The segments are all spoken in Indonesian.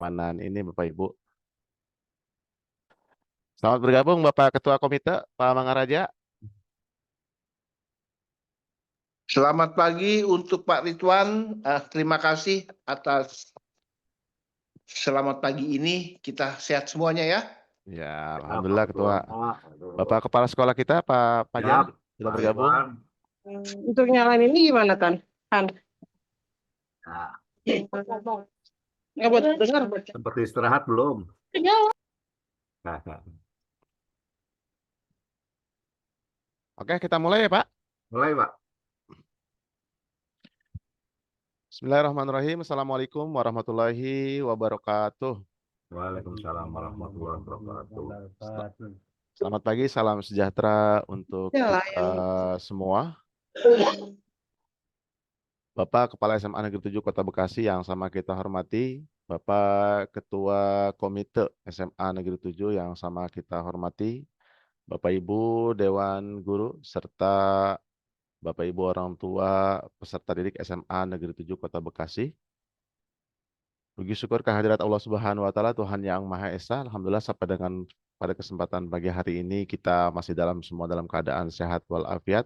Manan ini Bapak Ibu. Selamat bergabung Bapak Ketua Komite, Pak Mangaraja. Selamat pagi untuk Pak Ridwan. Terima kasih atas selamat pagi ini. Kita sehat semuanya ya. Ya, Alhamdulillah Ketua. Bapak Kepala Sekolah kita, Pak Fajar, sudah bergabung. Untuk nyalain ini gimana, Tan? Han? Nggak buat dengar. Seperti istirahat belum? Nyala. Oke, kita mulai ya Pak. Mulai, Pak. Bismillahirrahmanirrahim. Assalamualaikum warahmatullahi wabarakatuh. Waalaikumsalam warahmatullahi wabarakatuh. Selamat pagi, salam sejahtera untuk Ya, kita semua. Bapak Kepala SMA Negeri 7 Kota Bekasi yang sama kita hormati, Bapak Ketua Komite SMA Negeri 7 yang sama kita hormati, Bapak Ibu Dewan Guru, serta Bapak Ibu orang tua peserta didik SMA Negeri 7 Kota Bekasi. Puji syukur kehadirat Allah Subhanahu wa Ta'ala, Tuhan yang Maha Esa. Alhamdulillah sampai dengan pada kesempatan pagi hari ini kita masih semua dalam keadaan sehat walafiat.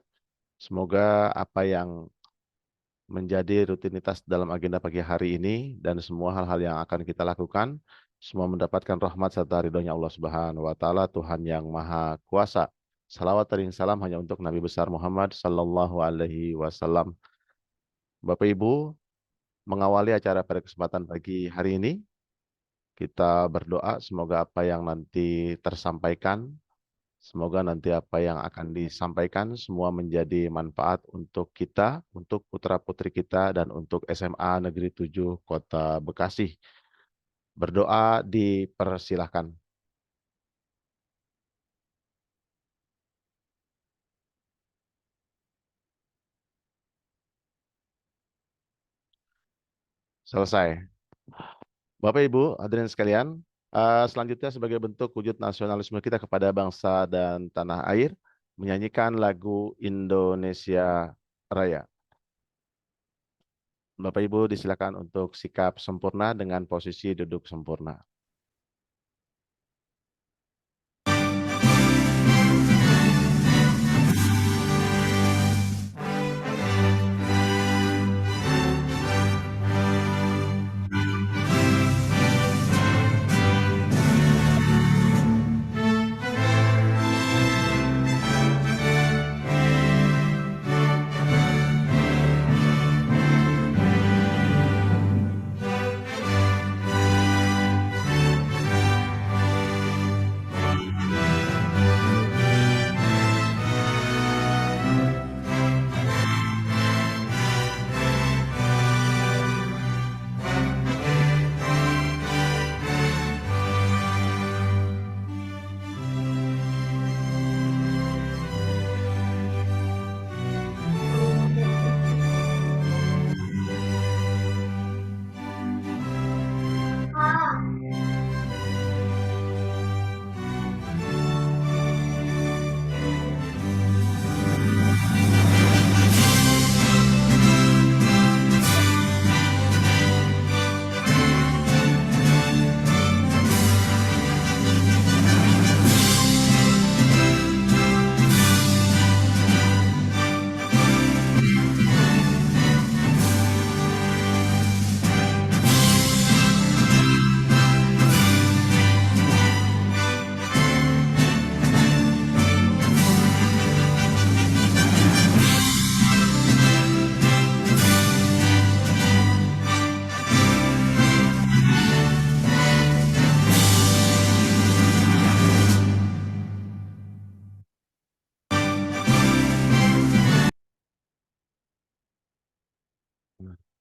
Semoga apa yang menjadi rutinitas dalam agenda pagi hari ini dan semua hal-hal yang akan kita lakukan semua mendapatkan rahmat serta ridhonya Allah Subhanahu wa Ta'ala, Tuhan yang Maha Kuasa. Salawat dan salam hanya untuk Nabi besar Muhammad sallallahu alaihi wasallam. Bapak Ibu, mengawali acara pada kesempatan pagi hari ini, kita berdoa semoga apa yang nanti tersampaikan, semoga nanti apa yang akan disampaikan semua menjadi manfaat untuk kita, untuk putra-putri kita, dan untuk SMA Negeri 7 Kota Bekasi. Berdoa dipersilahkan. Selesai. Bapak Ibu, hadirin sekalian, selanjutnya sebagai bentuk wujud nasionalisme kita kepada bangsa dan tanah air, menyanyikan lagu Indonesia Raya. Bapak Ibu disilakan untuk sikap sempurna dengan posisi duduk sempurna.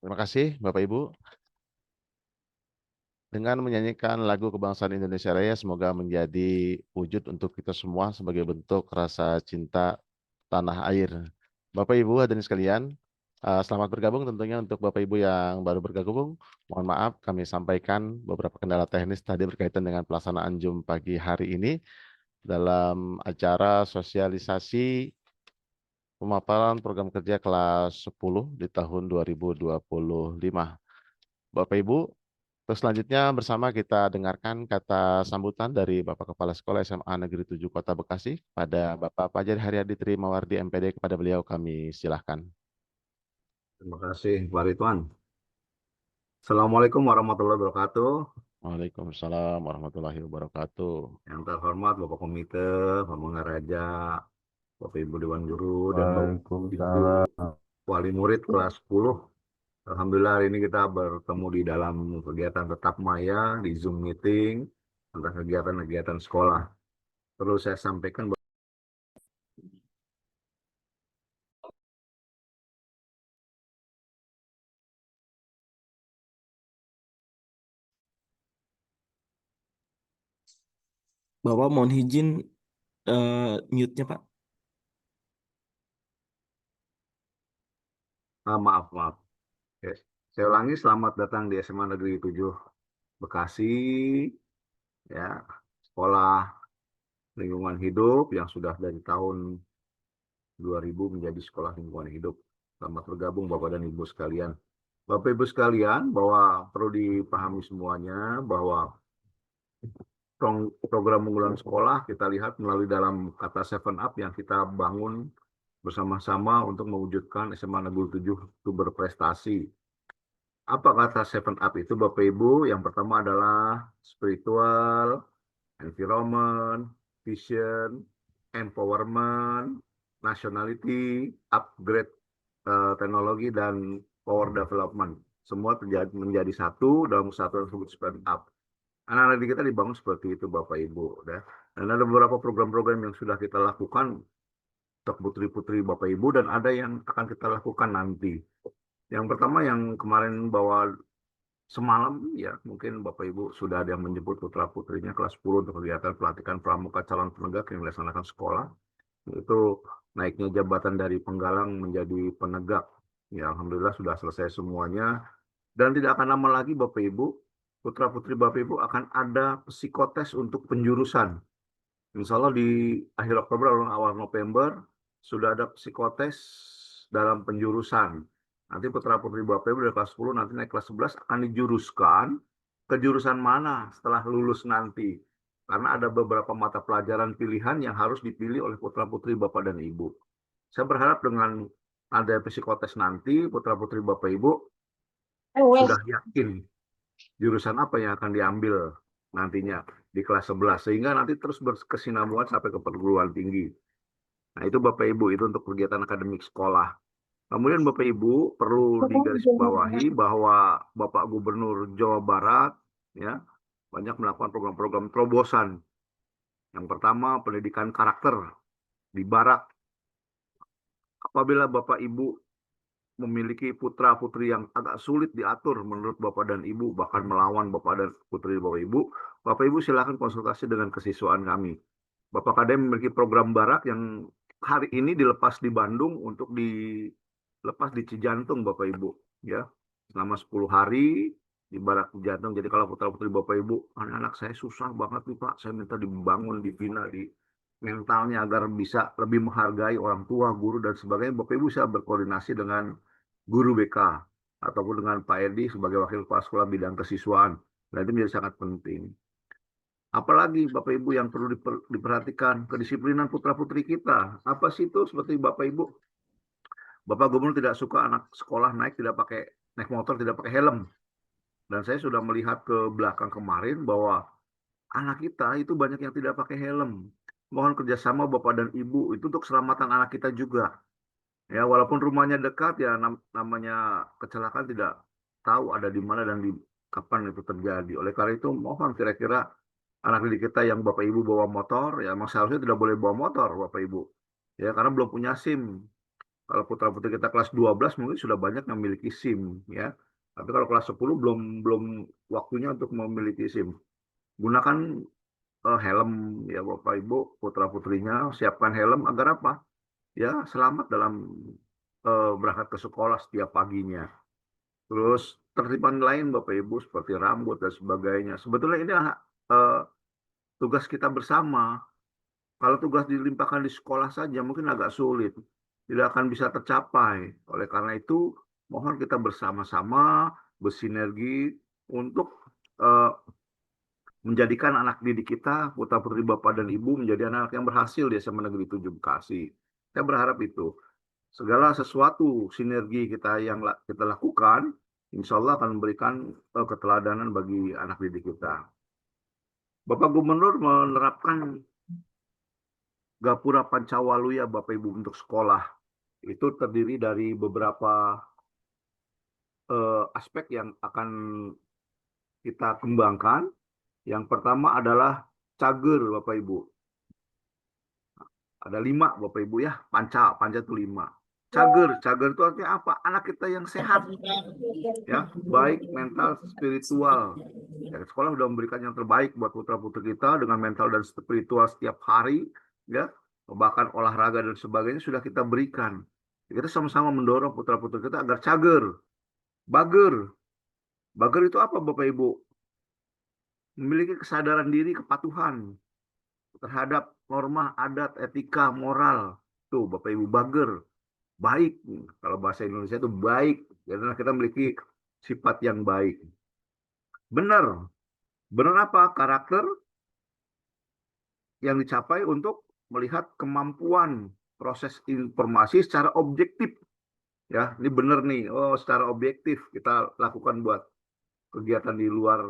Terima kasih Bapak Ibu. Dengan menyanyikan lagu kebangsaan Indonesia Raya, semoga menjadi wujud untuk kita semua sebagai bentuk rasa cinta tanah air. Bapak Ibu hadirin sekalian, selamat bergabung tentunya untuk Bapak Ibu yang baru bergabung. Mohon maaf kami sampaikan beberapa kendala teknis tadi berkaitan dengan pelaksanaan Zoom pagi hari ini dalam acara sosialisasi pemaparan program kerja kelas 10 di tahun 2025. Bapak Ibu, Terus selanjutnya bersama kita dengarkan kata sambutan dari Bapak Kepala Sekolah SMA Negeri 7 Kota Bekasi pada Bapak Fajar Haryadi Trimawardi MPD. Kepada beliau kami silahkan. Terima kasih, Pak Ridwan. Assalamualaikum warahmatullahi wabarakatuh. Waalaikumsalam warahmatullahi wabarakatuh. Yang terhormat Bapak Komite, Pak Mangaraja, Bapak Ibu Dewan Guru, dan Bapak Ibu Wali Murid kelas 10. Alhamdulillah hari ini kita bertemu di dalam kegiatan tetap maya di Zoom meeting tentang kegiatan-kegiatan sekolah. Perlu saya sampaikan Bapak mohon izin mute-nya Pak. maaf. Oke. Saya ulangi, selamat datang di SMA Negeri 7 Bekasi, ya, sekolah lingkungan hidup yang sudah dari tahun 2000 menjadi sekolah lingkungan hidup. Selamat bergabung Bapak dan Ibu sekalian. Bapak Ibu sekalian, bahwa perlu dipahami semuanya bahwa program unggulan sekolah kita lihat melalui dalam kata 7 Up yang kita bangun bersama-sama untuk mewujudkan SMA Negeri 7 itu berprestasi. Apa kata 7 Up itu Bapak Ibu? Yang pertama adalah spiritual, environment, vision, empowerment, nationality, upgrade teknologi, dan power development. Semua menjadi satu dalam kesatuan tersebut 7 Up. Anak-anak kita dibangun seperti itu Bapak Ibu. Dan ada beberapa program-program yang sudah kita lakukan untuk putri-putri Bapak Ibu, dan ada yang akan kita lakukan nanti. Yang pertama yang kemarin bahwa semalam ya mungkin Bapak Ibu sudah ada yang menjemput putra-putrinya kelas 10 untuk kegiatan pelatihan pramuka calon penegak yang dilaksanakan sekolah. Itu naiknya jabatan dari penggalang menjadi penegak. Ya Alhamdulillah sudah selesai semuanya. Dan tidak akan lama lagi Bapak Ibu, putra-putri Bapak Ibu akan ada psikotes untuk penjurusan. Insya Allah di akhir Oktober atau awal November sudah ada psikotes dalam penjurusan. Nanti putra-putri Bapak Ibu dari kelas 10 nanti naik kelas 11 akan dijuruskan ke jurusan mana setelah lulus nanti. Karena ada beberapa mata pelajaran pilihan yang harus dipilih oleh putra-putri Bapak dan Ibu. Saya berharap dengan ada psikotes nanti, putra-putri Bapak Ibu sudah yakin jurusan apa yang akan diambil nantinya di kelas 11. Sehingga nanti terus berkesinambungan sampai ke perguruan tinggi. Nah itu Bapak Ibu, itu untuk kegiatan akademik sekolah. Kemudian Bapak Ibu perlu digarisbawahi bahwa Bapak Gubernur Jawa Barat ya banyak melakukan program-program terobosan. Yang pertama, pendidikan karakter di Barak. Apabila Bapak Ibu memiliki putra-putri yang agak sulit diatur menurut Bapak dan Ibu, bahkan melawan Bapak dan putri Bapak Ibu silakan konsultasi dengan kesiswaan kami. Bapak Kadem memiliki program Barak yang hari ini dilepas di Bandung untuk dilepas di Cijantung Bapak Ibu ya. Selama 10 hari di Barak Cijantung. Jadi kalau putra-putri Bapak Ibu, anak-anak saya susah banget nih Pak, saya minta dibangun, dibina di mentalnya agar bisa lebih menghargai orang tua, guru, dan sebagainya. Bapak Ibu bisa berkoordinasi dengan guru BK ataupun dengan Pak Edi sebagai wakil kepala sekolah bidang kesiswaan. Nah, itu menjadi sangat penting. Apalagi Bapak Ibu yang perlu diperhatikan, kedisiplinan putra-putri kita. Apa sih itu seperti Bapak Ibu? Bapak Gubernur tidak suka anak sekolah naik motor tidak pakai helm. Dan saya sudah melihat ke belakang kemarin bahwa anak kita itu banyak yang tidak pakai helm. Mohon kerjasama Bapak dan Ibu itu untuk keselamatan anak kita juga. Ya, walaupun rumahnya dekat ya namanya kecelakaan tidak tahu ada di mana dan di kapan itu terjadi. Oleh karena itu mohon kira-kira anak didik kita yang Bapak Ibu bawa motor ya memang seharusnya tidak boleh bawa motor Bapak Ibu. Ya karena belum punya SIM. Kalau putra-putri kita kelas 12 mungkin sudah banyak yang memiliki SIM ya. Tapi kalau kelas 10 belum waktunya untuk memiliki SIM. Gunakan helm ya Bapak Ibu, putra-putrinya siapkan helm agar apa? Ya selamat dalam berangkat ke sekolah setiap paginya. Terus tertiban lain Bapak Ibu seperti rambut dan sebagainya. Sebetulnya ini tugas kita bersama. Kalau tugas dilimpahkan di sekolah saja mungkin agak sulit. Tidak akan bisa tercapai. Oleh karena itu mohon kita bersama-sama bersinergi untuk eh, menjadikan anak didik kita, putra-putri Bapak dan Ibu menjadi anak yang berhasil di SMA Negeri 7 Bekasi. Saya berharap itu. Segala sesuatu sinergi kita yang kita lakukan, insya Allah akan memberikan keteladanan bagi anak didik kita. Bapak Gubernur menerapkan Gapura Pancawaluya Bapak Ibu untuk sekolah. Itu terdiri dari beberapa aspek yang akan kita kembangkan. Yang pertama adalah cager Bapak Ibu. Ada 5 Bapak Ibu ya, panca itu 5. Cager itu artinya apa? Anak kita yang sehat, ya, baik mental, spiritual. Ya, sekolah sudah memberikan yang terbaik buat putra-putri kita dengan mental dan spiritual setiap hari, ya, bahkan olahraga dan sebagainya sudah kita berikan. Kita sama-sama mendorong putra-putri kita agar cager, bager. Bager itu apa Bapak Ibu? Memiliki kesadaran diri, kepatuhan terhadap norma, adat, etika, moral. Tuh Bapak Ibu, bager. Baik, kalau bahasa Indonesia itu baik, karena kita memiliki sifat yang baik. Benar apa? Karakter yang dicapai untuk melihat kemampuan proses informasi secara objektif. Ya, ini benar nih. Oh, secara objektif kita lakukan buat kegiatan di luar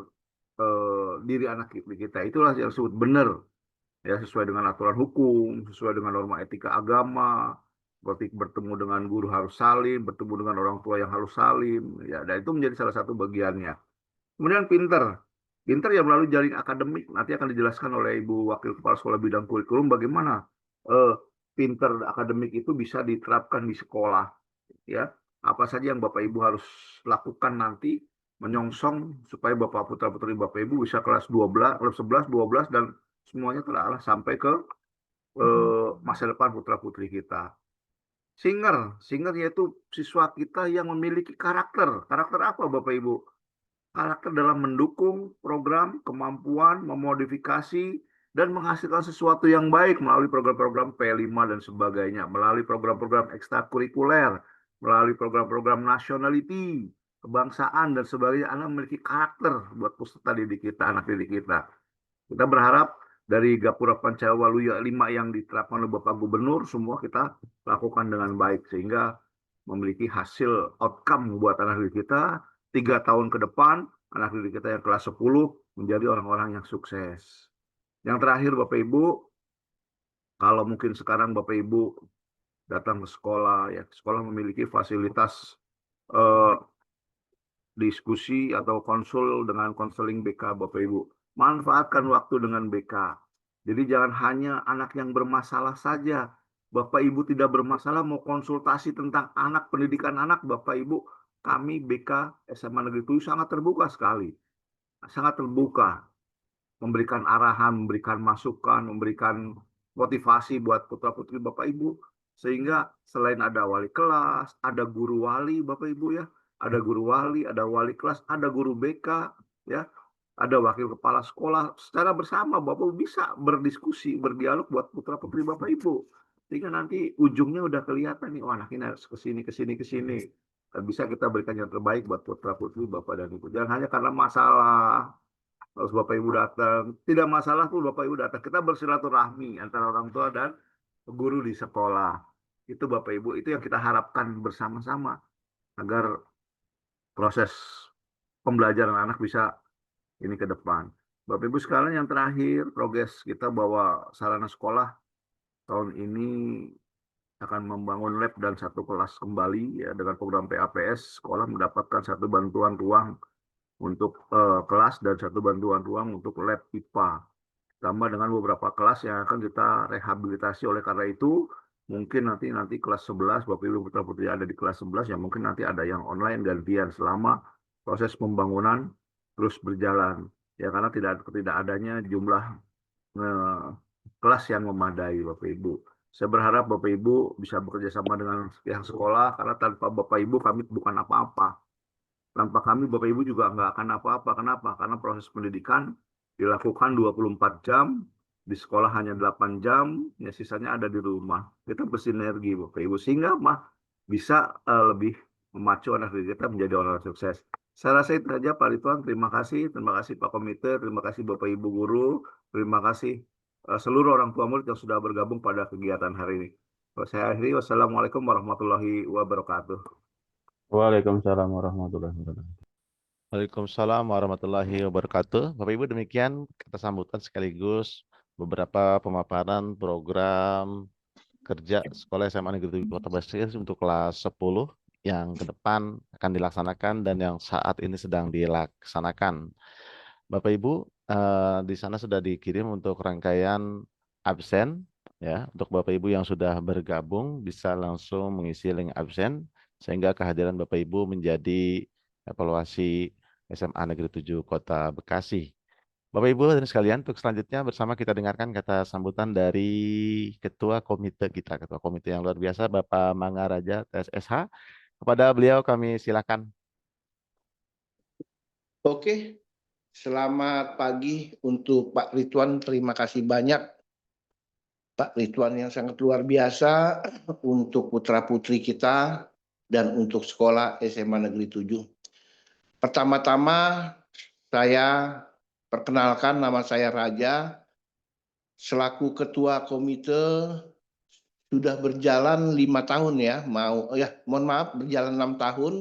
diri anak kita. Itulah yang disebut benar. Ya, sesuai dengan aturan hukum, sesuai dengan norma etika agama. Seperti bertemu dengan guru harus salim, bertemu dengan orang tua yang harus salim, ya, dan itu menjadi salah satu bagiannya. Kemudian pinter yang melalui jaring akademik, nanti akan dijelaskan oleh Ibu Wakil Kepala Sekolah Bidang Kurikulum bagaimana pinter akademik itu bisa diterapkan di sekolah, ya. Apa saja yang Bapak Ibu harus lakukan nanti menyongsong supaya Bapak putra-putri Bapak Ibu bisa kelas 12, kelas 11, 12 dan semuanya terarah sampai ke masa depan putra-putri kita. Singer yaitu siswa kita yang memiliki karakter. Karakter apa Bapak Ibu? Karakter dalam mendukung program, kemampuan, memodifikasi, dan menghasilkan sesuatu yang baik melalui program-program P5 dan sebagainya, melalui program-program ekstrakurikuler, melalui program-program nationality, kebangsaan, dan sebagainya. Anak memiliki karakter buat peserta didik kita, anak didik kita. Kita berharap dari Gapura Pancawaluya 5 yang diterapkan oleh Bapak Gubernur, semua kita lakukan dengan baik sehingga memiliki hasil outcome buat anak didik kita. 3 tahun ke depan, anak didik kita yang kelas 10 menjadi orang-orang yang sukses. Yang terakhir Bapak Ibu, kalau mungkin sekarang Bapak Ibu datang ke sekolah, ya sekolah memiliki fasilitas diskusi atau konsul dengan konseling BK Bapak Ibu. Manfaatkan waktu dengan BK. Jadi jangan hanya anak yang bermasalah saja. Bapak Ibu tidak bermasalah mau konsultasi tentang anak, pendidikan anak, Bapak Ibu, kami BK SMA Negeri 7 sangat terbuka sekali. Sangat terbuka. Memberikan arahan, memberikan masukan, memberikan motivasi buat putra-putri Bapak Ibu. Sehingga selain ada wali kelas, ada guru wali Bapak Ibu ya. Ada guru wali, ada wali kelas, ada guru BK, ya, ada wakil kepala sekolah. Secara bersama Bapak bisa berdiskusi, berdialog buat putra putri Bapak Ibu. Sehingga nanti ujungnya udah kelihatan nih, oh anak ini harus kesini. Dan bisa kita berikan yang terbaik buat putra putri Bapak dan Ibu. Jangan hanya karena masalah harus Bapak Ibu datang. Tidak masalah pun Bapak Ibu datang. Kita bersilaturahmi antara orang tua dan guru di sekolah. Itu Bapak Ibu, itu yang kita harapkan bersama-sama agar proses pembelajaran anak bisa ini ke depan. Bapak Ibu sekalian, yang terakhir, progres kita bahwa sarana sekolah tahun ini akan membangun lab dan 1 kelas kembali ya, dengan program PAPS. Sekolah mendapatkan 1 bantuan ruang untuk kelas dan 1 bantuan ruang untuk lab IPA. Tambah dengan beberapa kelas yang akan kita rehabilitasi. Oleh karena itu, mungkin nanti kelas 11, Bapak Ibu putra putri ada di kelas 11, ya mungkin nanti ada yang online gantian selama proses pembangunan terus berjalan. Ya karena tidak adanya jumlah kelas yang memadai Bapak Ibu. Saya berharap Bapak Ibu bisa bekerja sama dengan pihak sekolah, karena tanpa Bapak Ibu kami bukan apa-apa. Tanpa kami Bapak Ibu juga nggak akan apa-apa. Kenapa? Karena proses pendidikan dilakukan 24 jam, di sekolah hanya 8 jam, ya sisanya ada di rumah. Kita bersinergi Bapak Ibu, sehingga bisa lebih memacu anak didik kita menjadi orang sukses. Saya rasa itu saja Pak Ridwan. Terima kasih Pak Komite, terima kasih Bapak Ibu Guru, terima kasih seluruh orang tua murid yang sudah bergabung pada kegiatan hari ini. Saya akhiri, wassalamualaikum warahmatullahi wabarakatuh. Waalaikumsalam warahmatullahi wabarakatuh. Waalaikumsalam warahmatullahi wabarakatuh. Bapak Ibu, demikian kata sambutan sekaligus beberapa pemaparan program kerja Sekolah SMA Negeri 7 Kota Bekasi untuk kelas 10 yang ke depan akan dilaksanakan dan yang saat ini sedang dilaksanakan. Bapak Ibu, di sana sudah dikirim untuk rangkaian absen ya. Untuk Bapak Ibu yang sudah bergabung bisa langsung mengisi link absen sehingga kehadiran Bapak Ibu menjadi evaluasi SMA Negeri 7 Kota Bekasi. Bapak Ibu dan sekalian, untuk selanjutnya bersama kita dengarkan kata sambutan dari Ketua Komite kita, Ketua Komite yang luar biasa, Bapak Mangaraja TSSH. Kepada beliau kami silakan. Oke, selamat pagi untuk Pak Ridwan. Terima kasih banyak Pak Ridwan yang sangat luar biasa untuk putra-putri kita dan untuk sekolah SMA Negeri 7. Pertama-tama saya perkenalkan, nama saya Raja. Selaku Ketua Komite sudah berjalan 5 tahun ya, mohon maaf berjalan 6 tahun.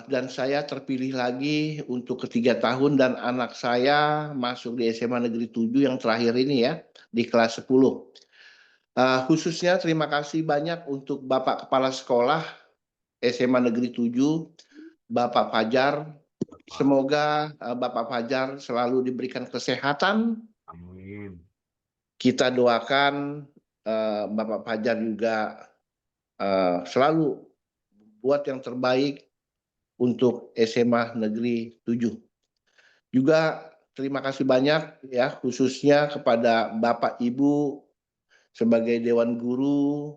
Dan saya terpilih lagi untuk ketiga tahun dan anak saya masuk di SMA Negeri 7 yang terakhir ini ya, di kelas 10. Khususnya terima kasih banyak untuk Bapak Kepala Sekolah SMA Negeri 7, Bapak Fajar. Semoga Bapak Fajar selalu diberikan kesehatan. Amin. Kita doakan Bapak Fajar juga selalu buat yang terbaik untuk SMA Negeri 7. Juga terima kasih banyak ya khususnya kepada Bapak Ibu sebagai Dewan Guru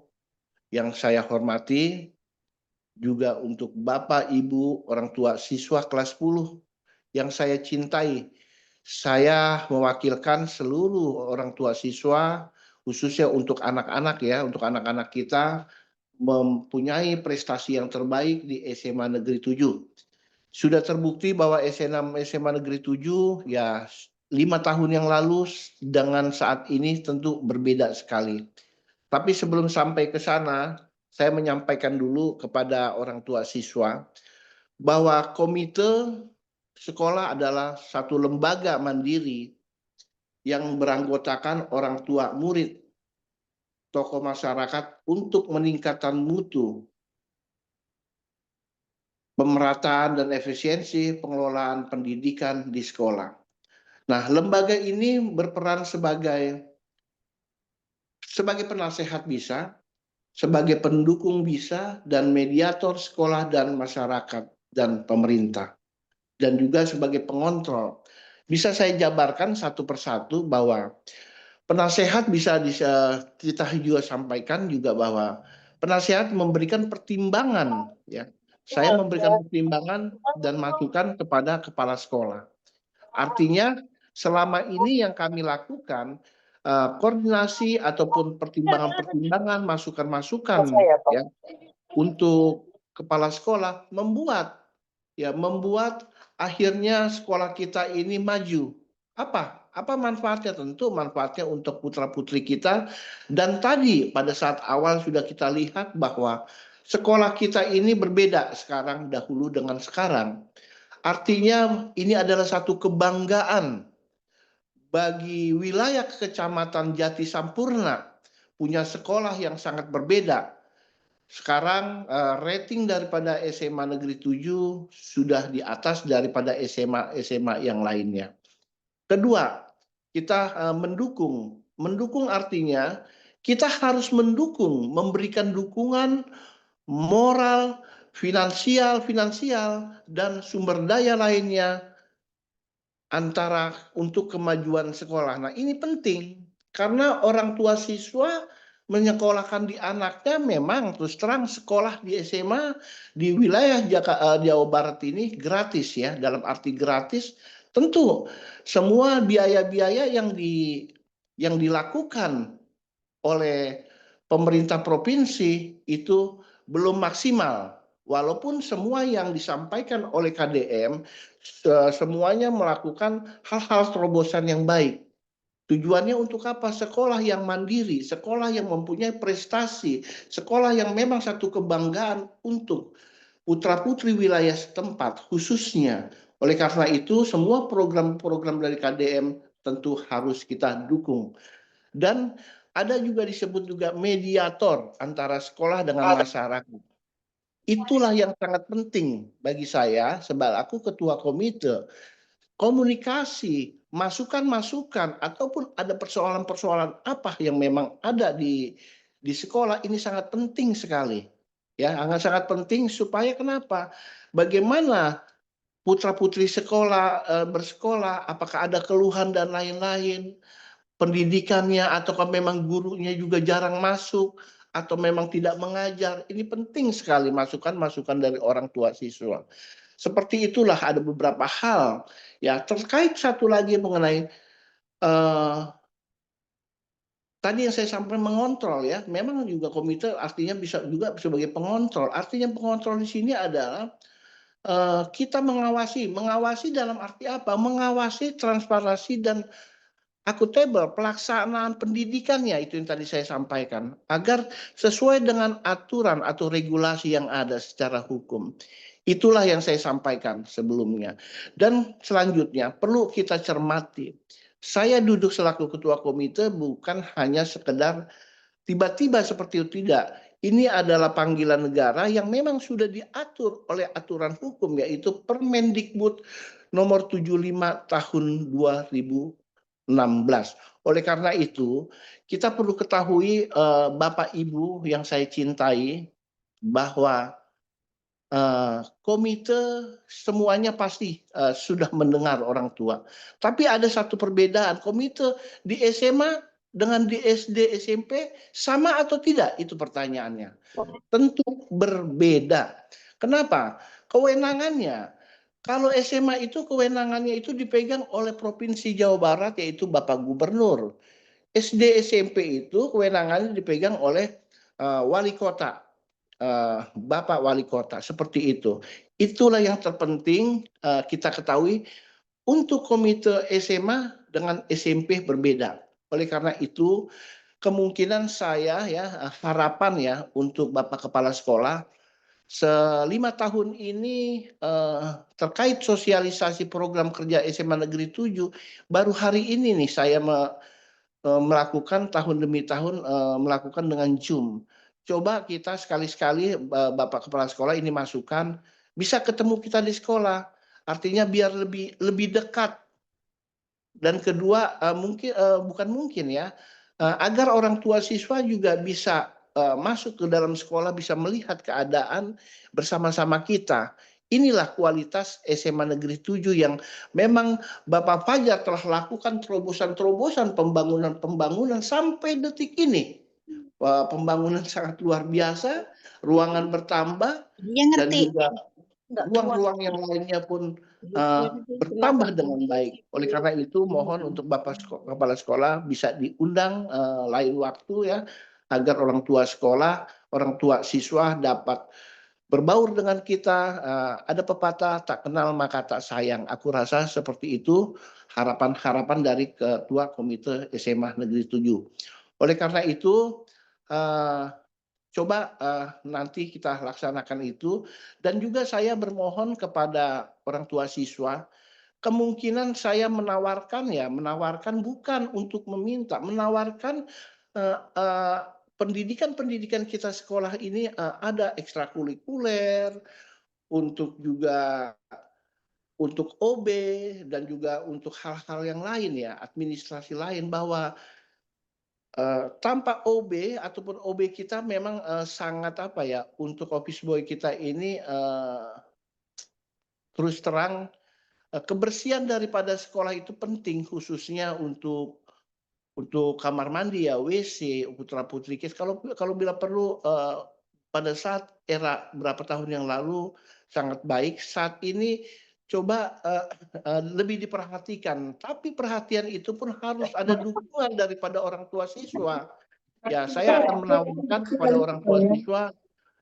yang saya hormati, juga untuk Bapak Ibu orang tua siswa kelas 10 yang saya cintai. Saya mewakilkan seluruh orang tua siswa khususnya untuk anak-anak ya, untuk anak-anak kita mempunyai prestasi yang terbaik di SMA Negeri 7. Sudah terbukti bahwa SMA Negeri 7 ya 5 tahun yang lalu dengan saat ini tentu berbeda sekali. Tapi sebelum sampai ke sana, saya menyampaikan dulu kepada orang tua siswa bahwa komite sekolah adalah satu lembaga mandiri yang beranggotakan orang tua murid, tokoh masyarakat untuk meningkatkan mutu, pemerataan dan efisiensi pengelolaan pendidikan di sekolah. Nah, lembaga ini berperan sebagai penasehat bisa, sebagai pendukung bisa, dan mediator sekolah dan masyarakat dan pemerintah, dan juga sebagai pengontrol. Bisa saya jabarkan satu persatu bahwa penasehat bisa kita juga sampaikan juga bahwa penasehat memberikan pertimbangan ya. Saya memberikan pertimbangan dan masukan kepada kepala sekolah. Artinya selama ini yang kami lakukan koordinasi ataupun pertimbangan-pertimbangan, masukan-masukan ya untuk kepala sekolah membuat akhirnya sekolah kita ini maju. Apa manfaatnya? Tentu manfaatnya untuk putra-putri kita. Dan tadi pada saat awal sudah kita lihat bahwa sekolah kita ini berbeda sekarang dahulu dengan sekarang. Artinya ini adalah satu kebanggaan bagi wilayah Kecamatan Jati Sampurna punya sekolah yang sangat berbeda. Sekarang rating daripada SMA Negeri 7 sudah di atas daripada SMA yang lainnya. Kedua, kita mendukung. Mendukung artinya kita harus mendukung, memberikan dukungan moral, finansial, dan sumber daya lainnya antara untuk kemajuan sekolah. Nah, ini penting karena orang tua siswa menyekolahkan di anaknya memang terus terang sekolah di SMA di wilayah Jawa Barat ini gratis ya, dalam arti gratis tentu semua biaya-biaya yang dilakukan oleh pemerintah provinsi itu belum maksimal walaupun semua yang disampaikan oleh KDM semuanya melakukan hal-hal terobosan yang baik. Tujuannya untuk apa? Sekolah yang mandiri, sekolah yang mempunyai prestasi, sekolah yang memang satu kebanggaan untuk putra-putri wilayah setempat khususnya. Oleh karena itu, semua program-program dari KDM tentu harus kita dukung. Dan ada juga disebut juga mediator antara sekolah dengan masyarakat. Itulah yang sangat penting bagi saya sebagai ketua komite. Komunikasi, masukan-masukan, ataupun ada persoalan-persoalan apa yang memang ada di sekolah ini sangat penting sekali. Ya, sangat penting supaya kenapa? Bagaimana putra-putri sekolah bersekolah, apakah ada keluhan dan lain-lain, pendidikannya ataukah memang gurunya juga jarang masuk atau memang tidak mengajar. Ini penting sekali masukan-masukan dari orang tua siswa. Seperti itulah ada beberapa hal ya terkait satu lagi mengenai tadi yang saya sampaikan mengontrol ya. Memang juga komite artinya bisa juga sebagai pengontrol. Artinya pengontrol di sini adalah kita mengawasi dalam arti apa? Mengawasi transparansi dan akuntabel pelaksanaan pendidikannya itu yang tadi saya sampaikan agar sesuai dengan aturan atau regulasi yang ada secara hukum. Itulah yang saya sampaikan sebelumnya. Dan selanjutnya perlu kita cermati. Saya duduk selaku ketua komite bukan hanya sekedar tiba-tiba seperti itu, tidak. Ini adalah panggilan negara yang memang sudah diatur oleh aturan hukum yaitu Permendikbud nomor 75 tahun 2016. Oleh karena itu, kita perlu ketahui Bapak Ibu yang saya cintai bahwa komite semuanya pasti sudah mendengar orang tua. Tapi ada satu perbedaan, komite di SMA dengan di SD, SMP sama atau tidak? Itu pertanyaannya. Tentu berbeda. Kenapa? Kewenangannya. Kalau SMA itu kewenangannya itu dipegang oleh Provinsi Jawa Barat yaitu Bapak Gubernur. SD, SMP itu kewenangannya dipegang oleh wali kota. Bapak Wali Kota, seperti itu. Itulah yang terpenting kita ketahui untuk komite SMA dengan SMP berbeda. Oleh karena itu, kemungkinan saya ya harapan ya untuk Bapak Kepala Sekolah 5 tahun ini terkait sosialisasi program kerja SMA Negeri 7 baru hari ini nih saya melakukan tahun demi tahun melakukan dengan Zoom. Coba kita sekali-sekali Bapak Kepala Sekolah ini masukan bisa ketemu kita di sekolah. Artinya biar lebih dekat. Dan kedua bukan mungkin ya agar orang tua siswa juga bisa masuk ke dalam sekolah bisa melihat keadaan bersama-sama kita. Inilah kualitas SMA Negeri 7 yang memang Bapak Fajar telah lakukan terobosan-terobosan pembangunan sampai detik ini. Pembangunan sangat luar biasa, ruangan bertambah, dan juga ruang-ruang yang lainnya pun bertambah dengan baik. Oleh karena itu mohon untuk Bapak Kepala Sekolah bisa diundang lain waktu ya, agar orang tua sekolah, orang tua siswa dapat berbaur dengan kita. Ada pepatah tak kenal maka tak sayang. Aku rasa seperti itu harapan-harapan dari Ketua Komite SMA Negeri 7. Oleh karena itu coba nanti kita laksanakan itu. Dan juga saya bermohon kepada orang tua siswa, kemungkinan saya menawarkan bukan untuk meminta, menawarkan pendidikan kita sekolah ini ada ekstrakurikuler, untuk juga untuk OB dan juga untuk hal-hal yang lain ya, administrasi lain, bahwa tanpa OB ataupun OB kita memang sangat untuk office boy kita ini terus terang kebersihan daripada sekolah itu penting khususnya untuk kamar mandi ya, WC, putra-putri kita. Kalau bila perlu pada saat era berapa tahun yang lalu sangat baik, saat ini coba lebih diperhatikan. Tapi perhatian itu pun harus ada dukungan daripada orang tua siswa. Ya, saya akan menawarkan kepada orang tua siswa,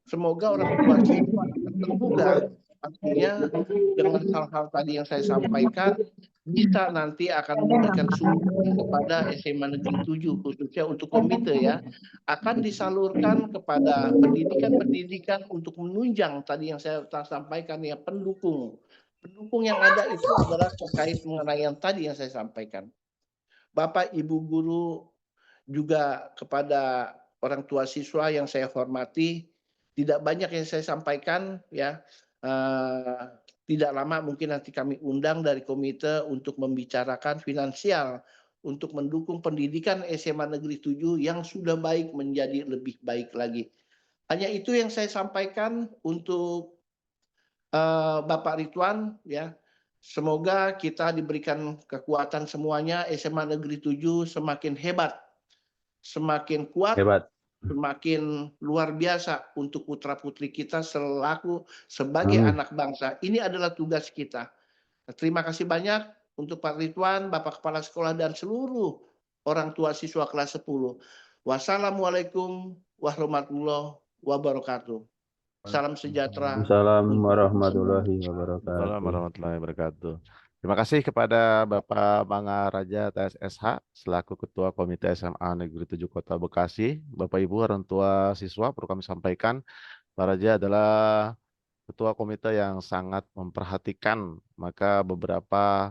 semoga orang tua siswa Semoga artinya dengan hal-hal tadi yang saya sampaikan bisa nanti akan memberikan sumbangan kepada SMA Negeri 7 khususnya untuk komite ya, akan disalurkan kepada pendidikan-pendidikan untuk menunjang tadi yang saya sampaikan ya, pendukung. Pendukung yang ada itu adalah terkait mengenai yang tadi yang saya sampaikan. Bapak, Ibu guru, juga kepada orang tua siswa yang saya hormati, tidak banyak yang saya sampaikan ya. Tidak lama mungkin nanti kami undang dari komite untuk membicarakan finansial untuk mendukung pendidikan SMA Negeri 7 yang sudah baik menjadi lebih baik lagi. Hanya itu yang saya sampaikan untuk Bapak Ridwan ya. Semoga kita diberikan kekuatan semuanya, SMA Negeri 7 semakin hebat, semakin kuat, Hebat. semakin luar biasa untuk putra-putri kita selaku sebagai Amin. anak bangsa. Ini adalah tugas kita. Terima kasih banyak untuk Pak Ridwan, Bapak Kepala Sekolah, dan seluruh orang tua siswa kelas 10. Wassalamualaikum warahmatullahi wabarakatuh. Salam sejahtera. Assalamualaikum warahmatullahi Waalaikumsalam wabarakatuh. warahmatullahi wabarakatuh. Terima kasih kepada Bapak Mangaraja TSSH selaku Ketua Komite SMA Negeri 7 Kota Bekasi. Bapak Ibu orang tua siswa, perlu kami sampaikan, Pak Raja adalah Ketua Komite yang sangat memperhatikan maka beberapa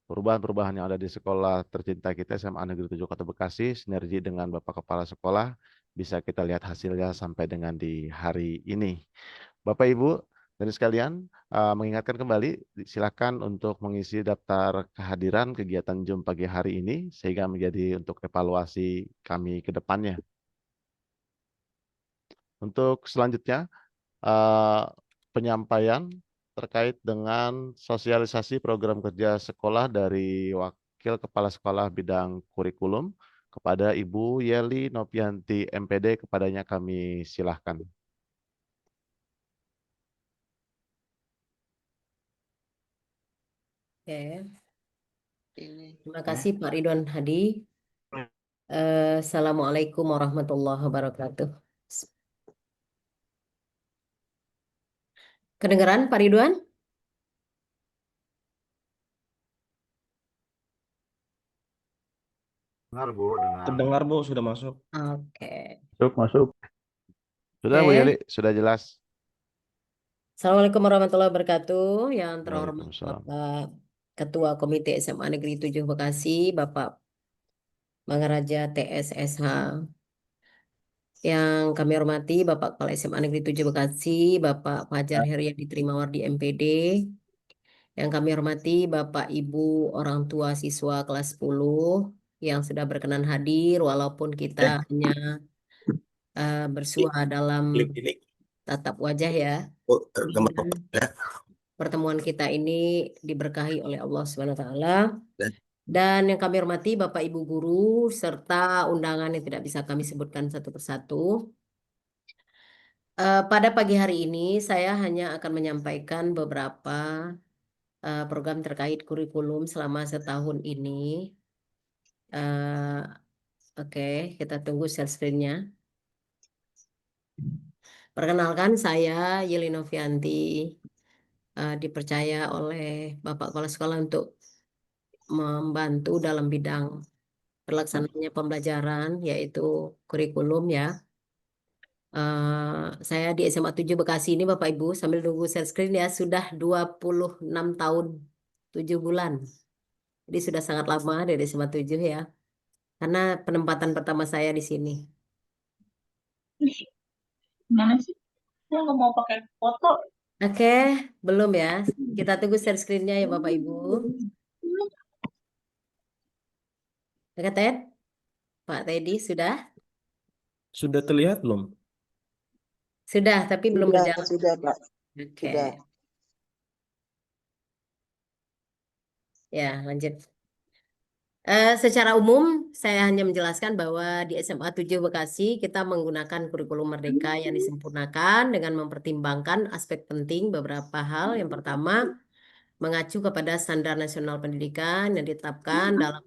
perubahan-perubahan yang ada di sekolah tercinta kita SMA Negeri 7 Kota Bekasi, sinergi dengan Bapak Kepala Sekolah, bisa kita lihat hasilnya sampai dengan di hari ini. Bapak Ibu dan sekalian, mengingatkan kembali, silakan untuk mengisi daftar kehadiran kegiatan Zoom pagi hari ini sehingga menjadi untuk evaluasi kami ke depannya. Untuk selanjutnya, penyampaian terkait dengan sosialisasi program kerja sekolah dari Wakil Kepala Sekolah Bidang Kurikulum kepada Ibu Yeli Nopianti MPD, kepadanya kami silahkan. Oke. Terima kasih Pak Ridwan Hadi. Assalamualaikum warahmatullahi wabarakatuh. Kedengeran Pak Ridwan? Dengar Bu, dengar. Terdengar Bu, sudah masuk. Oke. Masuk. Sudah Bu Oke. Yeli, sudah jelas. Assalamualaikum warahmatullahi wabarakatuh. Yang terhormat Waalaikumsalam. Bapak Ketua Komite SMA Negeri 7 Bekasi, Bapak Mangaraja TSSH. Yang kami hormati Bapak Kepala SMA Negeri 7 Bekasi, Bapak Fajar Heriadi Trimawardi MPD. Yang kami hormati Bapak Ibu orang tua siswa kelas 10 yang sudah berkenan hadir walaupun kita hanya bersua dalam tatap wajah ya. Pertemuan kita ini diberkahi oleh Allah Subhanahu wa taala. Dan yang kami hormati Bapak Ibu guru serta undangan yang tidak bisa kami sebutkan satu persatu. Pada pagi hari ini saya hanya akan menyampaikan beberapa program terkait kurikulum selama setahun ini. Oke, kita tunggu share screen-nya. Perkenalkan, saya Yeli Novianti, dipercaya oleh Bapak Kepala Sekolah untuk membantu dalam bidang pelaksananya pembelajaran, yaitu kurikulum ya. Saya di SMA 7 Bekasi ini Bapak Ibu, sambil nunggu share screen ya, sudah 26 tahun 7 bulan. Jadi sudah sangat lama dari SMA 7 ya. Karena penempatan pertama saya di sini. Mana sih? Saya nggak mau pakai foto. Oke, belum ya. Kita tunggu share screen-nya ya Bapak Ibu. Oke, Ted? Pak Teddy, sudah? Sudah terlihat belum? Sudah, tapi belum berjalan. Sudah, Pak. Oke. Sudah. Ya, lanjut. Secara umum, saya hanya menjelaskan bahwa di SMA 7 Bekasi kita menggunakan kurikulum merdeka yang disempurnakan dengan mempertimbangkan aspek penting beberapa hal. Yang pertama, mengacu kepada standar nasional pendidikan yang ditetapkan dalam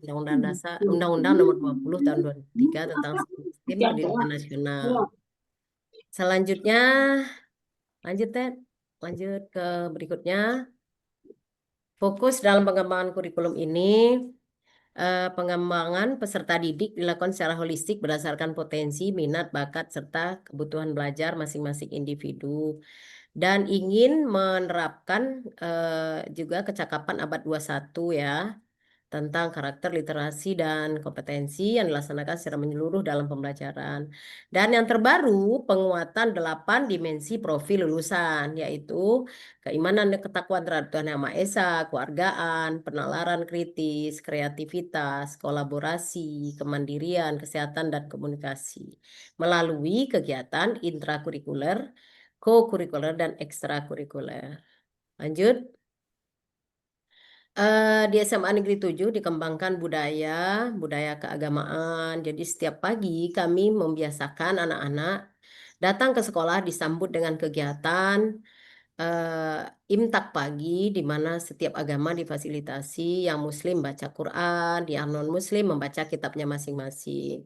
Undang-Undang Nomor 20 Tahun 2003 tentang sistem pendidikan nasional. Selanjutnya, lanjut Ted. Lanjut ke berikutnya. Fokus dalam pengembangan kurikulum ini, pengembangan peserta didik dilakukan secara holistik berdasarkan potensi, minat, bakat, serta kebutuhan belajar masing-masing individu. Dan ingin menerapkan juga kecakapan abad 21 ya, tentang karakter, literasi, dan kompetensi yang dilaksanakan secara menyeluruh dalam pembelajaran. Dan yang terbaru, penguatan 8 dimensi profil lulusan, yaitu keimanan dan ketakwaan terhadap Tuhan Yang Maha Esa, keluargaan, penalaran kritis, kreativitas, kolaborasi, kemandirian, kesehatan, dan komunikasi, melalui kegiatan intrakurikuler, co-kurikuler, dan ekstrakurikuler. Lanjut. Di SMA Negeri 7 dikembangkan budaya keagamaan. Jadi setiap pagi kami membiasakan anak-anak datang ke sekolah disambut dengan kegiatan imtak pagi, di mana setiap agama difasilitasi, yang Muslim baca Quran, yang non-Muslim membaca kitabnya masing-masing.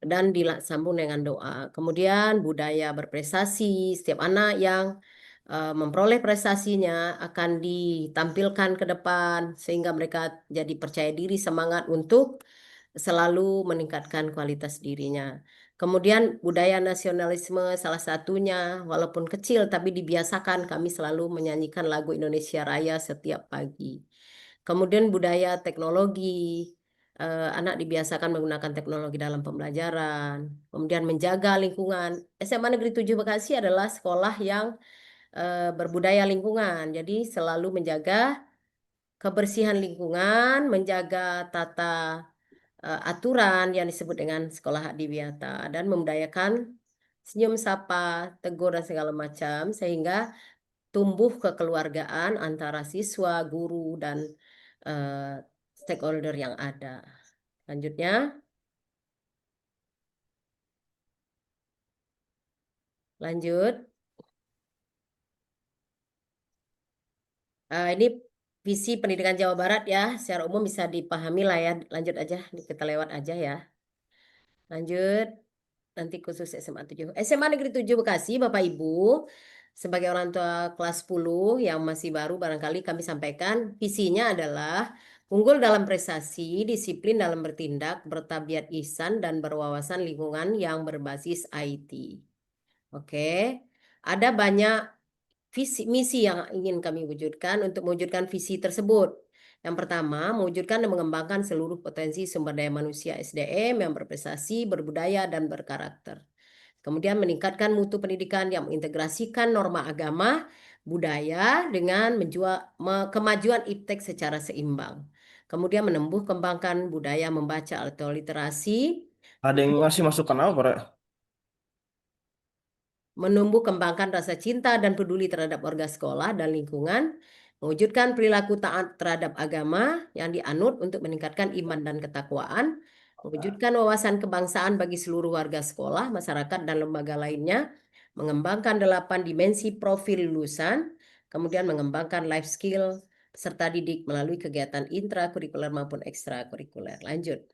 Dan disambung dengan doa. Kemudian budaya berprestasi, setiap anak yang memperoleh prestasinya akan ditampilkan ke depan sehingga mereka jadi percaya diri, semangat untuk selalu meningkatkan kualitas dirinya. Kemudian budaya nasionalisme salah satunya, walaupun kecil tapi dibiasakan, kami selalu menyanyikan lagu Indonesia Raya setiap pagi. Kemudian budaya teknologi, anak dibiasakan menggunakan teknologi dalam pembelajaran. Kemudian menjaga lingkungan. SMA Negeri 7 Bekasi adalah sekolah yang berbudaya lingkungan. Jadi selalu menjaga kebersihan lingkungan, menjaga tata aturan yang disebut dengan sekolah adiwiyata, dan membudayakan senyum sapa, tegur, dan segala macam sehingga tumbuh kekeluargaan antara siswa, guru, dan stakeholder yang ada. Lanjutnya. Lanjut. Ini visi pendidikan Jawa Barat ya, secara umum bisa dipahami lah ya. Lanjut aja, kita lewat aja ya. Lanjut, nanti khusus SMA 7. SMA Negeri 7 Bekasi, Bapak Ibu, sebagai orang tua kelas 10 yang masih baru, barangkali kami sampaikan, visinya adalah unggul dalam prestasi, disiplin dalam bertindak, bertabiat ihsan, dan berwawasan lingkungan yang berbasis IT. Oke, ada banyak misi yang ingin kami wujudkan untuk mewujudkan visi tersebut. Yang pertama, mewujudkan dan mengembangkan seluruh potensi sumber daya manusia SDM yang berprestasi, berbudaya, dan berkarakter. Kemudian meningkatkan mutu pendidikan yang mengintegrasikan norma agama, budaya dengan kemajuan iptek secara seimbang. Kemudian menumbuh kembangkan budaya membaca atau literasi, Ada yang ngasih masukan apa, Pak? menumbuh kembangkan rasa cinta dan peduli terhadap warga sekolah dan lingkungan, mewujudkan perilaku taat terhadap agama yang dianut untuk meningkatkan iman dan ketakwaan, mewujudkan wawasan kebangsaan bagi seluruh warga sekolah, masyarakat, dan lembaga lainnya, mengembangkan 8 dimensi profil lulusan, kemudian mengembangkan life skill peserta didik melalui kegiatan intrakurikuler maupun ekstrakurikuler. Lanjut.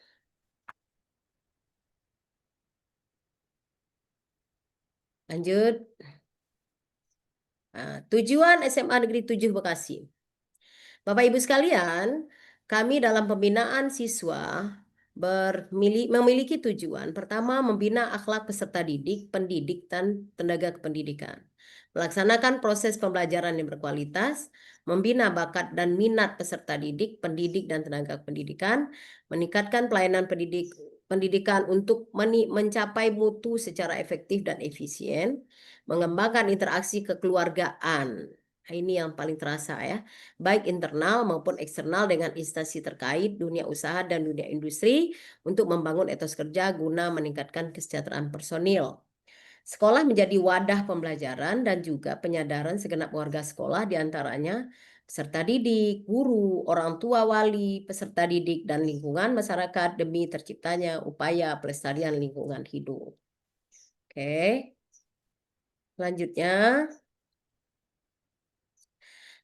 Lanjut. Nah, tujuan SMA Negeri 7 Bekasi. Bapak Ibu sekalian, kami dalam pembinaan siswa memiliki tujuan. Pertama, membina akhlak peserta didik, pendidik, dan tenaga kependidikan. Melaksanakan proses pembelajaran yang berkualitas, membina bakat dan minat peserta didik, pendidik, dan tenaga pendidikan, meningkatkan pelayanan pendidikan untuk mencapai mutu secara efektif dan efisien, mengembangkan interaksi kekeluargaan. Ini yang paling terasa ya, baik internal maupun eksternal dengan instansi terkait, dunia usaha dan dunia industri untuk membangun etos kerja guna meningkatkan kesejahteraan personil. Sekolah menjadi wadah pembelajaran dan juga penyadaran segenap warga sekolah, diantaranya peserta didik, guru, orang tua, wali, peserta didik, dan lingkungan masyarakat demi terciptanya upaya pelestarian lingkungan hidup. Oke. Selanjutnya.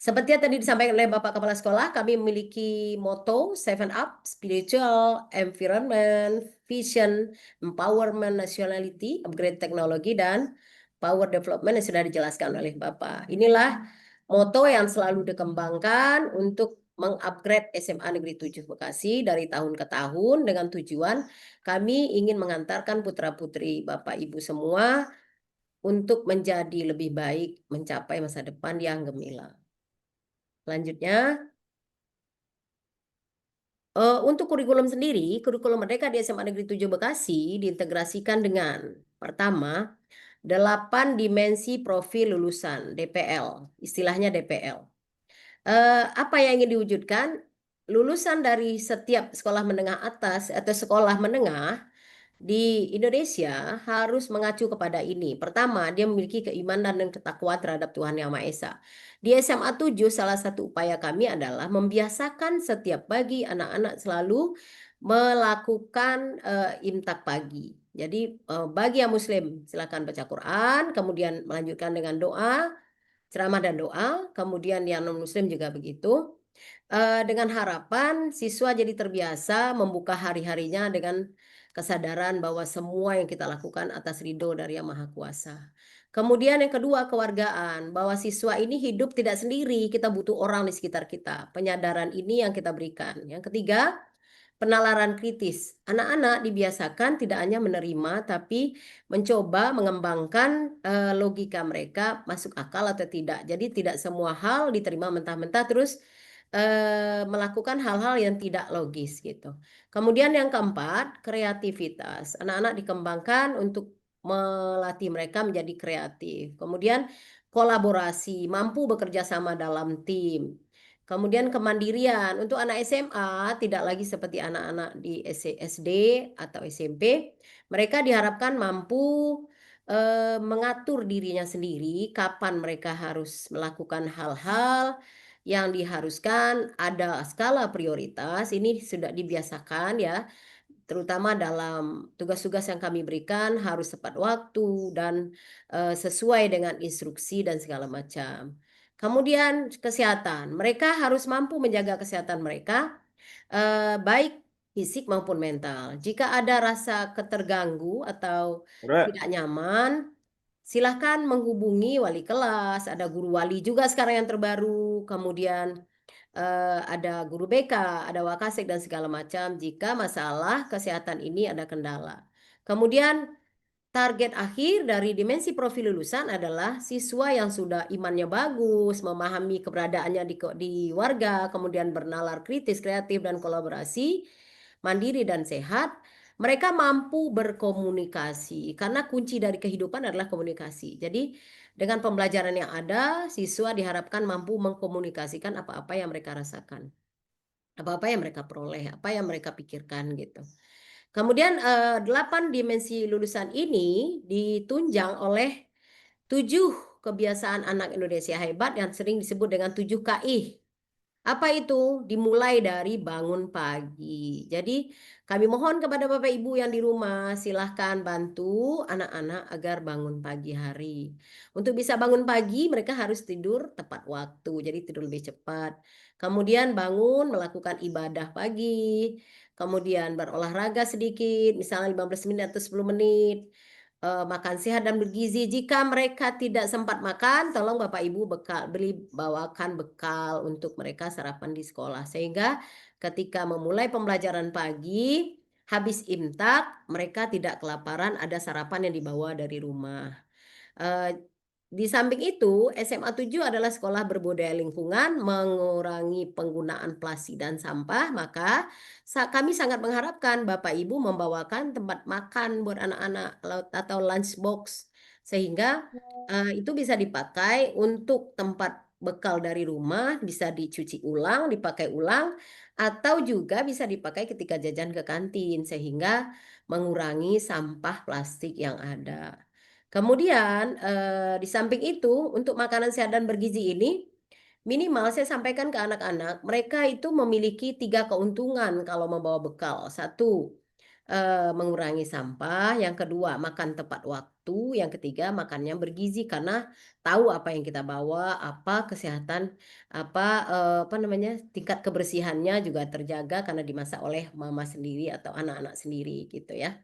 Seperti yang tadi disampaikan oleh Bapak Kepala Sekolah, kami memiliki motto 7UP, Spiritual, Environment, Vision, Empowerment, Nationality, Upgrade Teknologi, dan power development yang sudah dijelaskan oleh Bapak. Inilah moto yang selalu dikembangkan untuk mengupgrade SMA Negeri 7 Bekasi dari tahun ke tahun dengan tujuan kami ingin mengantarkan putra-putri Bapak Ibu semua untuk menjadi lebih baik, mencapai masa depan yang gemilang. Selanjutnya, untuk kurikulum sendiri, kurikulum Merdeka di SMA Negeri 7 Bekasi diintegrasikan dengan pertama, 8 dimensi profil lulusan DPL, istilahnya DPL. Apa yang ingin diwujudkan? Lulusan dari setiap sekolah menengah atas atau sekolah menengah di Indonesia harus mengacu kepada ini. Pertama, dia memiliki keimanan dan ketakwaan terhadap Tuhan Yang Maha Esa. Di SMA 7, salah satu upaya kami adalah membiasakan setiap pagi anak-anak selalu melakukan imtak pagi. Jadi bagi yang Muslim silakan baca Quran, kemudian melanjutkan dengan doa, ceramah dan doa, kemudian yang non-Muslim juga begitu. Dengan harapan siswa jadi terbiasa membuka hari-harinya dengan kesadaran bahwa semua yang kita lakukan atas ridho dari Yang Maha Kuasa. Kemudian yang kedua, kewargaan, bahwa siswa ini hidup tidak sendiri, kita butuh orang di sekitar kita. Penyadaran ini yang kita berikan. Yang ketiga, penalaran kritis. Anak-anak dibiasakan tidak hanya menerima, tapi mencoba mengembangkan logika mereka masuk akal atau tidak. Jadi tidak semua hal diterima mentah-mentah terus melakukan hal-hal yang tidak logis gitu. Kemudian yang keempat, kreativitas. Anak-anak dikembangkan untuk melatih mereka menjadi kreatif. Kemudian kolaborasi, mampu bekerja sama dalam tim. Kemudian kemandirian. Untuk anak SMA tidak lagi seperti anak-anak di SD atau SMP. Mereka diharapkan mampu mengatur dirinya sendiri kapan mereka harus melakukan hal-hal yang diharuskan, ada skala prioritas. Ini sudah dibiasakan ya, terutama dalam tugas-tugas yang kami berikan harus tepat waktu dan sesuai dengan instruksi dan segala macam. Kemudian kesehatan, mereka harus mampu menjaga kesehatan mereka baik fisik maupun mental. Jika ada rasa keterganggu atau tidak nyaman, silahkan menghubungi wali kelas, ada guru wali juga sekarang yang terbaru, kemudian ada guru BK, ada wakasek dan segala macam jika masalah kesehatan ini ada kendala. Kemudian target akhir dari dimensi profil lulusan adalah siswa yang sudah imannya bagus, memahami keberadaannya di warga, kemudian bernalar kritis, kreatif, dan kolaborasi, mandiri dan sehat. Mereka mampu berkomunikasi, karena kunci dari kehidupan adalah komunikasi. Jadi dengan pembelajaran yang ada, siswa diharapkan mampu mengkomunikasikan apa-apa yang mereka rasakan, apa-apa yang mereka peroleh, apa yang mereka pikirkan gitu. Kemudian 8 dimensi lulusan ini ditunjang oleh 7 kebiasaan anak Indonesia hebat yang sering disebut dengan 7 KI. Apa itu? Dimulai dari bangun pagi. Jadi kami mohon kepada Bapak Ibu yang di rumah, silahkan bantu anak-anak agar bangun pagi hari. Untuk bisa bangun pagi, mereka harus tidur tepat waktu, jadi tidur lebih cepat. Kemudian bangun melakukan ibadah pagi, kemudian berolahraga sedikit, misalnya 15 menit atau 10 menit. Makan sehat dan bergizi. Jika mereka tidak sempat makan, tolong Bapak Ibu bawakan bekal untuk mereka sarapan di sekolah. Sehingga ketika memulai pembelajaran pagi, habis imtak, mereka tidak kelaparan, ada sarapan yang dibawa dari rumah. Di samping itu, SMA 7 adalah sekolah berbudaya lingkungan, mengurangi penggunaan plastik dan sampah, maka kami sangat mengharapkan Bapak Ibu membawakan tempat makan buat anak-anak atau lunchbox, sehingga itu bisa dipakai untuk tempat bekal dari rumah, bisa dicuci ulang, dipakai ulang, atau juga bisa dipakai ketika jajan ke kantin, sehingga mengurangi sampah plastik yang ada. Kemudian di samping itu untuk makanan sehat dan bergizi ini minimal saya sampaikan ke anak-anak, mereka itu memiliki 3 keuntungan kalau membawa bekal. 1, mengurangi sampah, yang kedua makan tepat waktu, yang ketiga makannya bergizi karena tahu apa yang kita bawa, apa kesehatan, apa namanya, tingkat kebersihannya juga terjaga karena dimasak oleh mama sendiri atau anak-anak sendiri gitu ya.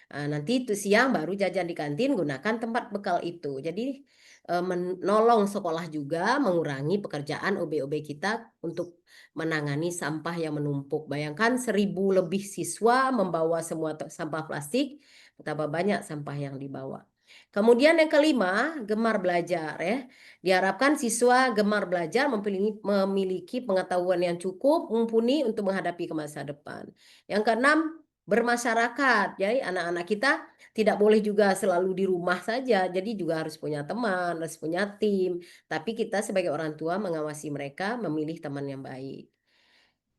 Nanti itu siang baru jajan di kantin, gunakan tempat bekal itu. Jadi menolong sekolah juga mengurangi pekerjaan OB-OB kita untuk menangani sampah yang menumpuk. Bayangkan 1.000 lebih siswa membawa semua sampah plastik, betapa banyak sampah yang dibawa. Kemudian yang kelima, gemar belajar ya. Diharapkan siswa gemar belajar memiliki pengetahuan yang cukup mumpuni untuk menghadapi ke masa depan. Yang keenam, bermasyarakat. Jadi anak-anak kita tidak boleh juga selalu di rumah saja. Jadi juga harus punya teman, harus punya tim. Tapi kita sebagai orang tua mengawasi mereka memilih teman yang baik.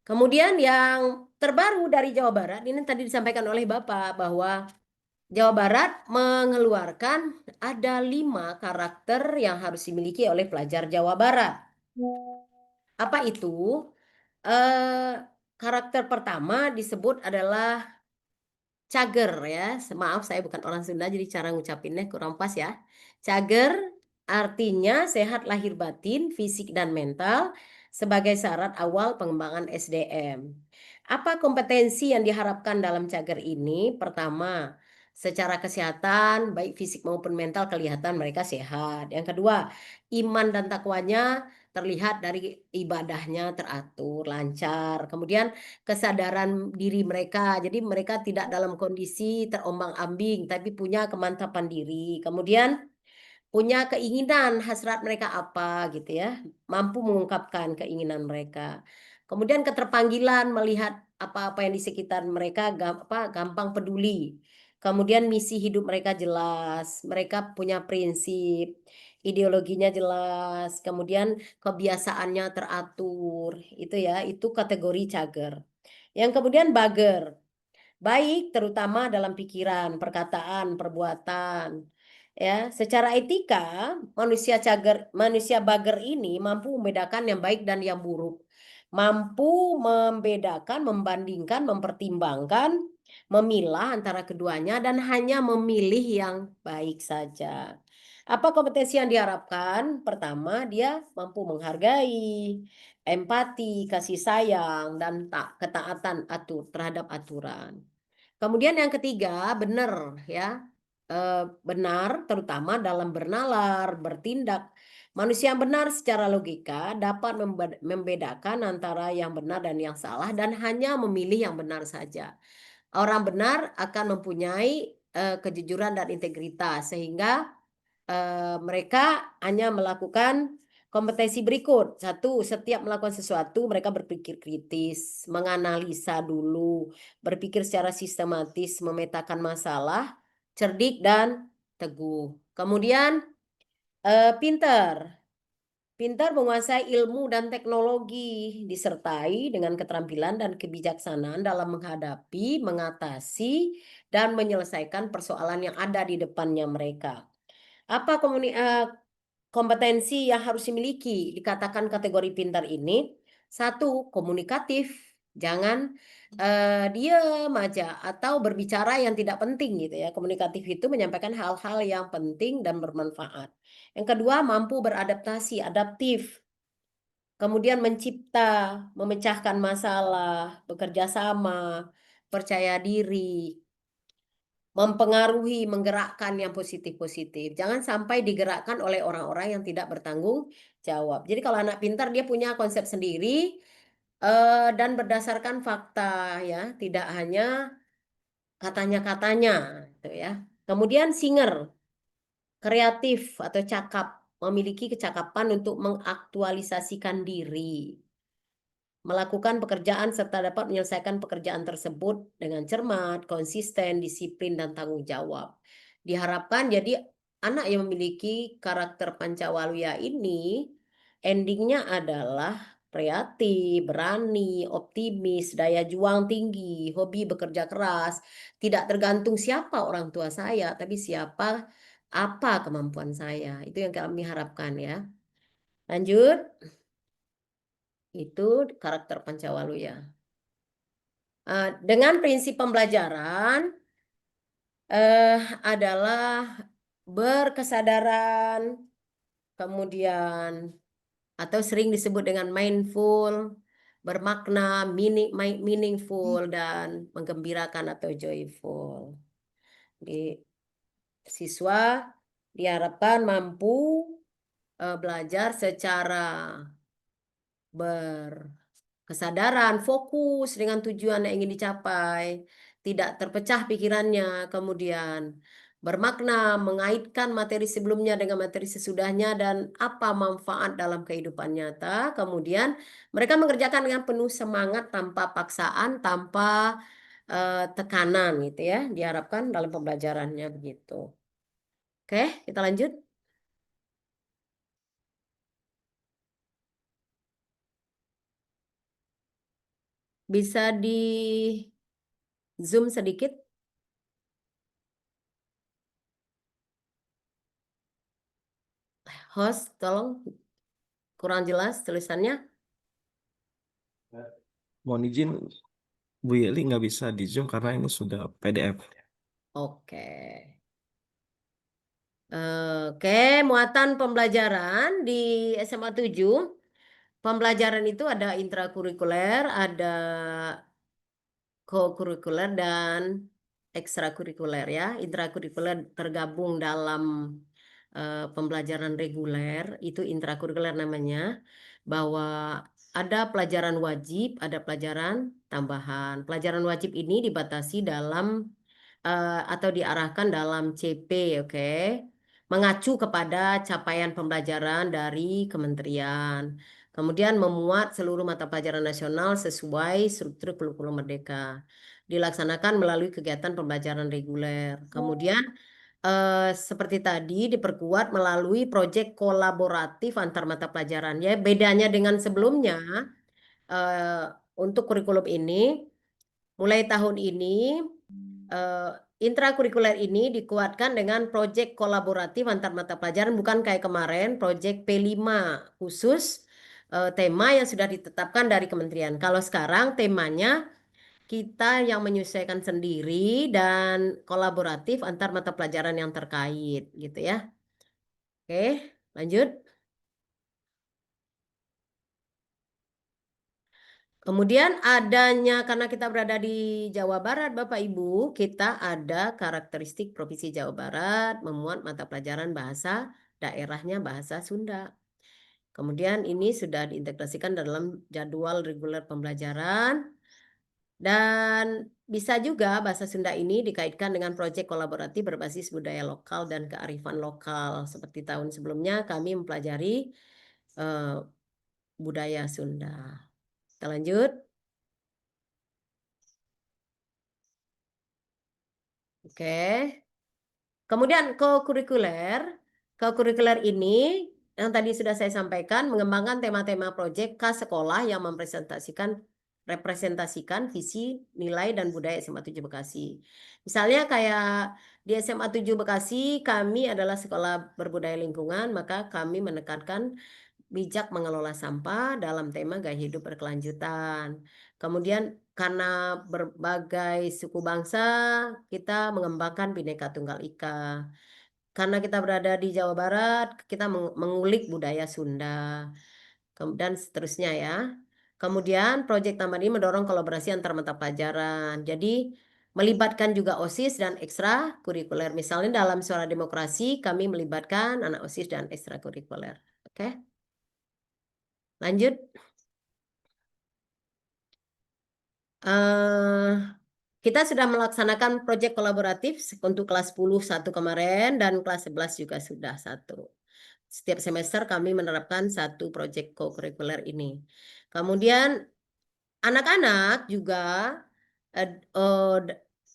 Kemudian yang terbaru dari Jawa Barat, ini tadi disampaikan oleh Bapak bahwa Jawa Barat mengeluarkan ada 5 karakter yang harus dimiliki oleh pelajar Jawa Barat. Apa itu? Karakter pertama disebut adalah cager ya. Maaf saya bukan orang Sunda jadi cara ngucapinnya kurang pas ya. Cager artinya sehat lahir batin, fisik dan mental sebagai syarat awal pengembangan SDM. Apa kompetensi yang diharapkan dalam cager ini? Pertama, secara kesehatan baik fisik maupun mental kelihatan mereka sehat. Yang kedua, iman dan takwanya terlihat dari ibadahnya teratur, lancar. Kemudian kesadaran diri mereka. Jadi mereka tidak dalam kondisi terombang-ambing, tapi punya kemantapan diri. Kemudian punya keinginan, hasrat mereka apa gitu ya. Mampu mengungkapkan keinginan mereka. Kemudian keterpanggilan melihat apa-apa yang di sekitar mereka gampang peduli. Kemudian misi hidup mereka jelas, mereka punya prinsip, ideologinya jelas, kemudian kebiasaannya teratur. Itu ya, itu kategori cager. Yang kemudian bager, baik terutama dalam pikiran, perkataan, perbuatan. Ya, secara etika, manusia bager ini mampu membedakan yang baik dan yang buruk. Mampu membedakan, membandingkan, mempertimbangkan, memilah antara keduanya dan hanya memilih yang baik saja. Apa kompetensi yang diharapkan? Pertama, dia mampu menghargai, empati, kasih sayang, dan ketaatan terhadap aturan. Kemudian yang ketiga, benar ya. Benar terutama dalam bernalar, bertindak. Manusia yang benar secara logika dapat membedakan antara yang benar dan yang salah dan hanya memilih yang benar saja. Orang benar akan mempunyai kejujuran dan integritas sehingga mereka hanya melakukan kompetensi berikut. Satu, setiap melakukan sesuatu mereka berpikir kritis, menganalisa dulu, berpikir secara sistematis, memetakan masalah, cerdik dan teguh. Kemudian pintar. Pintar menguasai ilmu dan teknologi, disertai dengan keterampilan dan kebijaksanaan dalam menghadapi, mengatasi, dan menyelesaikan persoalan yang ada di depannya mereka. Apa kompetensi yang harus dimiliki dikatakan kategori pintar ini? Satu, komunikatif. Jangan diam aja atau berbicara yang tidak penting gitu ya. Komunikatif itu menyampaikan hal-hal yang penting dan bermanfaat. Yang kedua, mampu beradaptasi, adaptif. Kemudian mencipta, memecahkan masalah, bekerja sama, percaya diri, mempengaruhi, menggerakkan yang positif-positif. Jangan sampai digerakkan oleh orang-orang yang tidak bertanggung jawab. Jadi kalau anak pintar dia punya konsep sendiri dan berdasarkan fakta ya, tidak hanya katanya-katanya gitu ya. Kemudian singer, kreatif atau cakap, memiliki kecakapan untuk mengaktualisasikan diri, melakukan pekerjaan serta dapat menyelesaikan pekerjaan tersebut dengan cermat, konsisten, disiplin, dan tanggung jawab. Diharapkan jadi anak yang memiliki karakter Pancawaluya ini endingnya adalah kreatif, berani, optimis, daya juang tinggi, hobi bekerja keras, tidak tergantung siapa orang tua saya, tapi apa kemampuan saya. Itu yang kami harapkan ya. Lanjut. Itu karakter Pancawaluya. Dengan prinsip pembelajaran adalah berkesadaran, kemudian atau sering disebut dengan mindful, bermakna, meaningful, dan menggembirakan atau joyful. Siswa diharapkan mampu belajar secara berkesadaran, fokus dengan tujuan yang ingin dicapai, tidak terpecah pikirannya, kemudian bermakna, mengaitkan materi sebelumnya dengan materi sesudahnya dan apa manfaat dalam kehidupan nyata. Kemudian mereka mengerjakan dengan penuh semangat tanpa paksaan, tanpa tekanan gitu ya. Diharapkan dalam pembelajarannya begitu. Oke, kita lanjut. Bisa di zoom sedikit. Host, tolong. Kurang jelas tulisannya. Mohon izin, Bu Yeli nggak bisa di Zoom karena ini sudah PDF. Oke. Oke, muatan pembelajaran di SMA 7. Pembelajaran itu ada intrakurikuler, ada co-kurikuler dan ekstrakurikuler ya. Intrakurikuler tergabung dalam pembelajaran reguler, itu intrakurikuler namanya, bahwa ada pelajaran wajib, ada pelajaran tambahan. Pelajaran wajib ini dibatasi dalam atau diarahkan dalam CP, oke. Mengacu kepada capaian pembelajaran dari kementerian. Kemudian memuat seluruh mata pelajaran nasional sesuai struktur kurikulum merdeka. Dilaksanakan melalui kegiatan pembelajaran reguler. Kemudian seperti tadi diperkuat melalui proyek kolaboratif antar mata pelajaran. Ya, bedanya dengan sebelumnya untuk kurikulum ini, mulai tahun ini intrakurikuler ini dikuatkan dengan proyek kolaboratif antar mata pelajaran, bukan kayak kemarin proyek P5 khusus tema yang sudah ditetapkan dari kementerian. Kalau sekarang temanya kita yang menyesuaikan sendiri dan kolaboratif antar mata pelajaran yang terkait gitu ya. Oke, lanjut. Kemudian adanya, karena kita berada di Jawa Barat, Bapak Ibu, kita ada karakteristik Provinsi Jawa Barat memuat mata pelajaran bahasa daerahnya bahasa Sunda. Kemudian ini sudah diintegrasikan dalam jadwal reguler pembelajaran. Dan bisa juga bahasa Sunda ini dikaitkan dengan proyek kolaboratif berbasis budaya lokal dan kearifan lokal. Seperti tahun sebelumnya kami mempelajari budaya Sunda. Kita lanjut. Oke. Kemudian co-kurikuler ini yang tadi sudah saya sampaikan mengembangkan tema-tema proyek khas sekolah yang representasikan visi, nilai, dan budaya SMA 7 Bekasi. Misalnya kayak di SMA 7 Bekasi kami adalah sekolah berbudaya lingkungan, maka kami menekankan bijak mengelola sampah dalam tema gaya hidup berkelanjutan. Kemudian karena berbagai suku bangsa, kita mengembangkan Bhinneka Tunggal Ika. Karena kita berada di Jawa Barat, kita mengulik budaya Sunda. Dan seterusnya ya. Kemudian proyek tambahan ini mendorong kolaborasi antar mata pelajaran. Jadi melibatkan juga OSIS dan ekstrakurikuler. Misalnya dalam Suara Demokrasi kami melibatkan anak OSIS dan ekstrakurikuler. Oke. Lanjut. Kita sudah melaksanakan proyek kolaboratif untuk kelas 10 1 kemarin dan kelas 11 juga sudah 1. Setiap semester kami menerapkan 1 proyek co-curricular ini. Kemudian anak-anak juga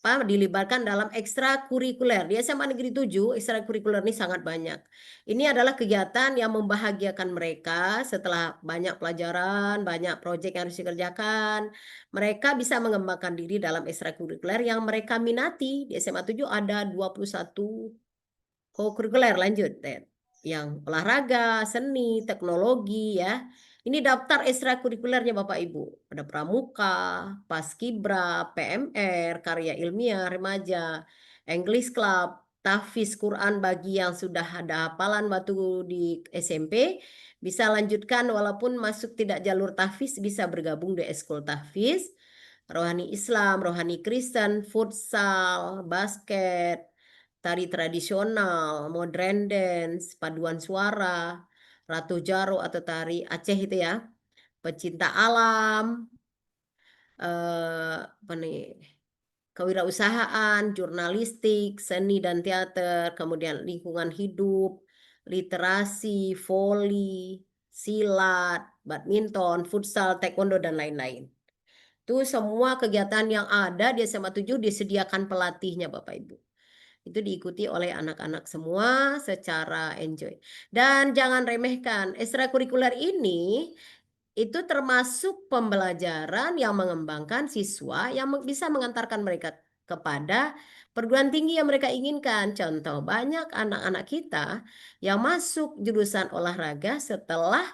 dilibatkan dalam ekstrakurikuler. Di SMA Negeri 7, ekstrakurikuler ini sangat banyak. Ini adalah kegiatan yang membahagiakan mereka setelah banyak pelajaran, banyak proyek yang harus dikerjakan. Mereka bisa mengembangkan diri dalam ekstrakurikuler yang mereka minati. Di SMA 7 ada 21 co-kurikuler, lanjut. Yang olahraga, seni, teknologi ya. Ini daftar ekstrakurikulernya Bapak Ibu. Ada pramuka, paskibra, PMR, karya ilmiah, remaja, English Club, tahfiz Quran bagi yang sudah ada hafalan waktu di SMP. Bisa lanjutkan walaupun masuk tidak jalur tahfiz, bisa bergabung di ekskul tahfiz. Rohani Islam, rohani Kristen, futsal, basket, tari tradisional, modern dance, paduan suara, Ratu Jaro atau tari Aceh itu ya, pecinta alam, apa nih, kewirausahaan, jurnalistik, seni dan teater, kemudian lingkungan hidup, literasi, voli, silat, badminton, futsal, taekwondo, dan lain-lain. Itu semua kegiatan yang ada di SMA 7 disediakan pelatihnya Bapak Ibu. Itu diikuti oleh anak-anak semua secara enjoy. Dan jangan remehkan, ekstrakurikuler ini itu termasuk pembelajaran yang mengembangkan siswa yang bisa mengantarkan mereka kepada perguruan tinggi yang mereka inginkan. Contoh, banyak anak-anak kita yang masuk jurusan olahraga setelah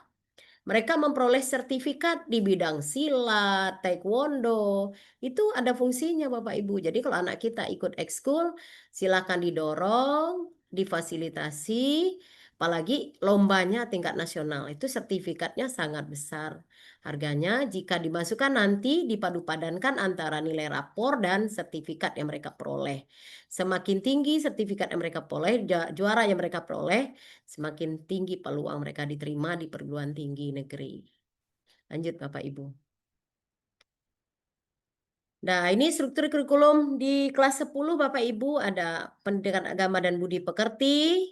mereka memperoleh sertifikat di bidang silat, taekwondo, itu ada fungsinya Bapak Ibu. Jadi kalau anak kita ikut ekskul, silakan didorong, difasilitasi, apalagi lombanya tingkat nasional. Itu sertifikatnya sangat besar. Harganya jika dimasukkan nanti dipadu-padankan antara nilai rapor dan sertifikat yang mereka peroleh. Semakin tinggi sertifikat yang mereka peroleh, juara yang mereka peroleh, semakin tinggi peluang mereka diterima di perguruan tinggi negeri. Lanjut Bapak Ibu. Nah, ini struktur kurikulum di kelas 10 Bapak Ibu, ada pendidikan agama dan budi pekerti,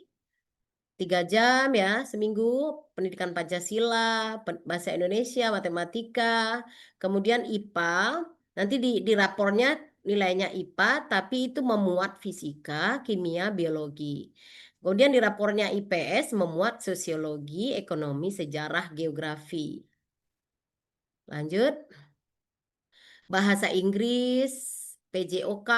3 jam ya seminggu, pendidikan Pancasila, bahasa Indonesia, matematika, kemudian IPA, nanti di rapornya nilainya IPA, tapi itu memuat fisika, kimia, biologi. Kemudian di rapornya IPS memuat sosiologi, ekonomi, sejarah, geografi. Lanjut. Bahasa Inggris, PJOK,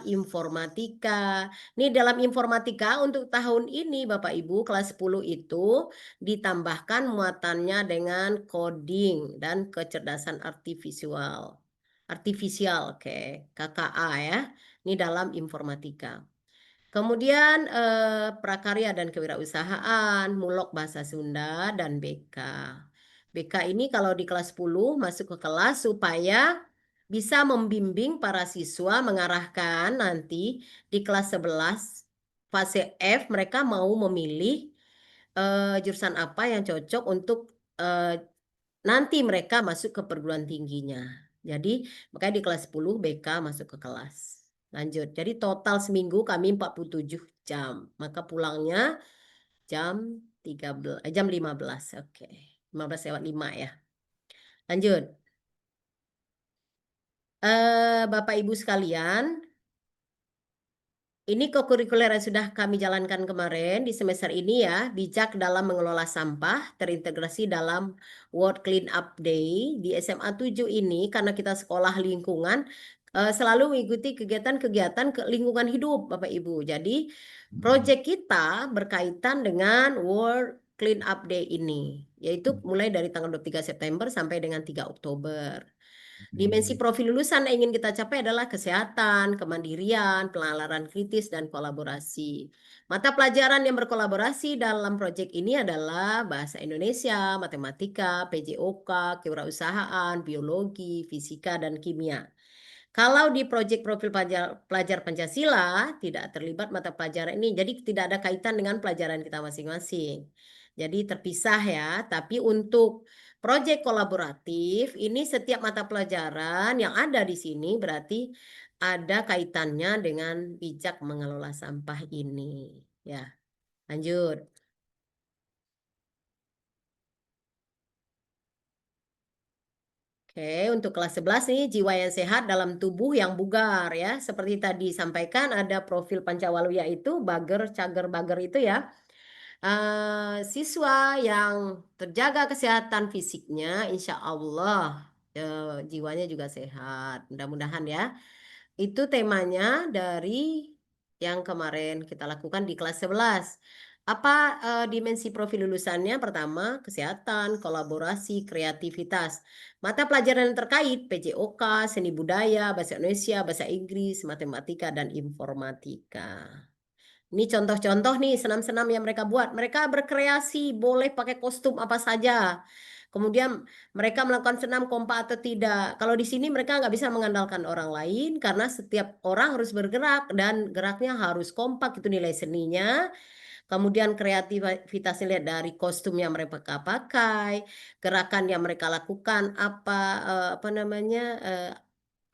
informatika. Ini dalam informatika untuk tahun ini Bapak Ibu kelas 10 itu ditambahkan muatannya dengan coding dan kecerdasan artifisial. Oke, KKA ya. Ini dalam informatika. Kemudian prakarya dan kewirausahaan, mulok bahasa Sunda, dan BK. BK ini kalau di kelas 10 masuk ke kelas supaya bisa membimbing para siswa mengarahkan nanti di kelas 11 fase F mereka mau memilih jurusan apa yang cocok untuk nanti mereka masuk ke perguruan tingginya. Jadi makanya di kelas 10 BK masuk ke kelas. Lanjut. Jadi total seminggu kami 47 jam. Maka pulangnya jam 15. Oke. 15:05 ya. Lanjut. Bapak Ibu sekalian, ini kokurikuler yang sudah kami jalankan kemarin di semester ini ya, bijak dalam mengelola sampah, terintegrasi dalam World Clean Up Day di SMA 7 ini karena kita sekolah lingkungan selalu mengikuti kegiatan-kegiatan lingkungan hidup Bapak Ibu. Jadi proyek kita berkaitan dengan World Clean Up Day ini, yaitu mulai dari tanggal 23 September sampai dengan 3 Oktober. Dimensi profil lulusan yang ingin kita capai adalah kesehatan, kemandirian, penalaran kritis, dan kolaborasi. Mata pelajaran yang berkolaborasi dalam proyek ini adalah bahasa Indonesia, matematika, PJOK, kewirausahaan, biologi, fisika, dan kimia. Kalau di proyek profil pelajar Pancasila tidak terlibat mata pelajaran ini, jadi tidak ada kaitan dengan pelajaran kita masing-masing. Jadi terpisah ya, tapi untuk proyek kolaboratif ini setiap mata pelajaran yang ada di sini berarti ada kaitannya dengan bijak mengelola sampah ini. Ya, lanjut. Oke, untuk kelas 11 nih jiwa yang sehat dalam tubuh yang bugar ya. Seperti tadi disampaikan ada profil Pancawaluya itu bager, cager, bager itu ya. Siswa yang terjaga kesehatan fisiknya, insya Allah jiwanya juga sehat. Mudah-mudahan ya. Itu temanya dari yang kemarin kita lakukan di kelas 11. Apa dimensi profil lulusannya? Pertama, kesehatan, kolaborasi, kreativitas. Mata pelajaran yang terkait, PJOK, seni budaya, bahasa Indonesia, bahasa Inggris, matematika, dan informatika. Ini contoh-contoh nih senam-senam yang mereka buat. Mereka berkreasi, boleh pakai kostum apa saja. Kemudian mereka melakukan senam kompak atau tidak. Kalau di sini mereka nggak bisa mengandalkan orang lain karena setiap orang harus bergerak dan geraknya harus kompak, itu nilai seninya. Kemudian kreativitasnya lihat dari kostum yang mereka pakai, gerakan yang mereka lakukan, apa namanya,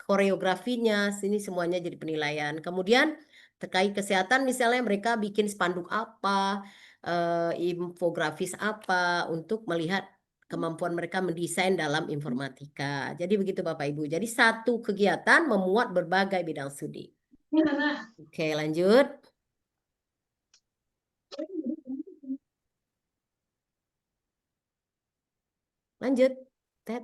koreografinya, sini semuanya jadi penilaian. Kemudian terkait kesehatan, misalnya mereka bikin spanduk apa, infografis apa untuk melihat kemampuan mereka mendesain dalam informatika. Jadi begitu Bapak Ibu. Jadi satu kegiatan memuat berbagai bidang studi. Oke, lanjut. Lanjut. Ted.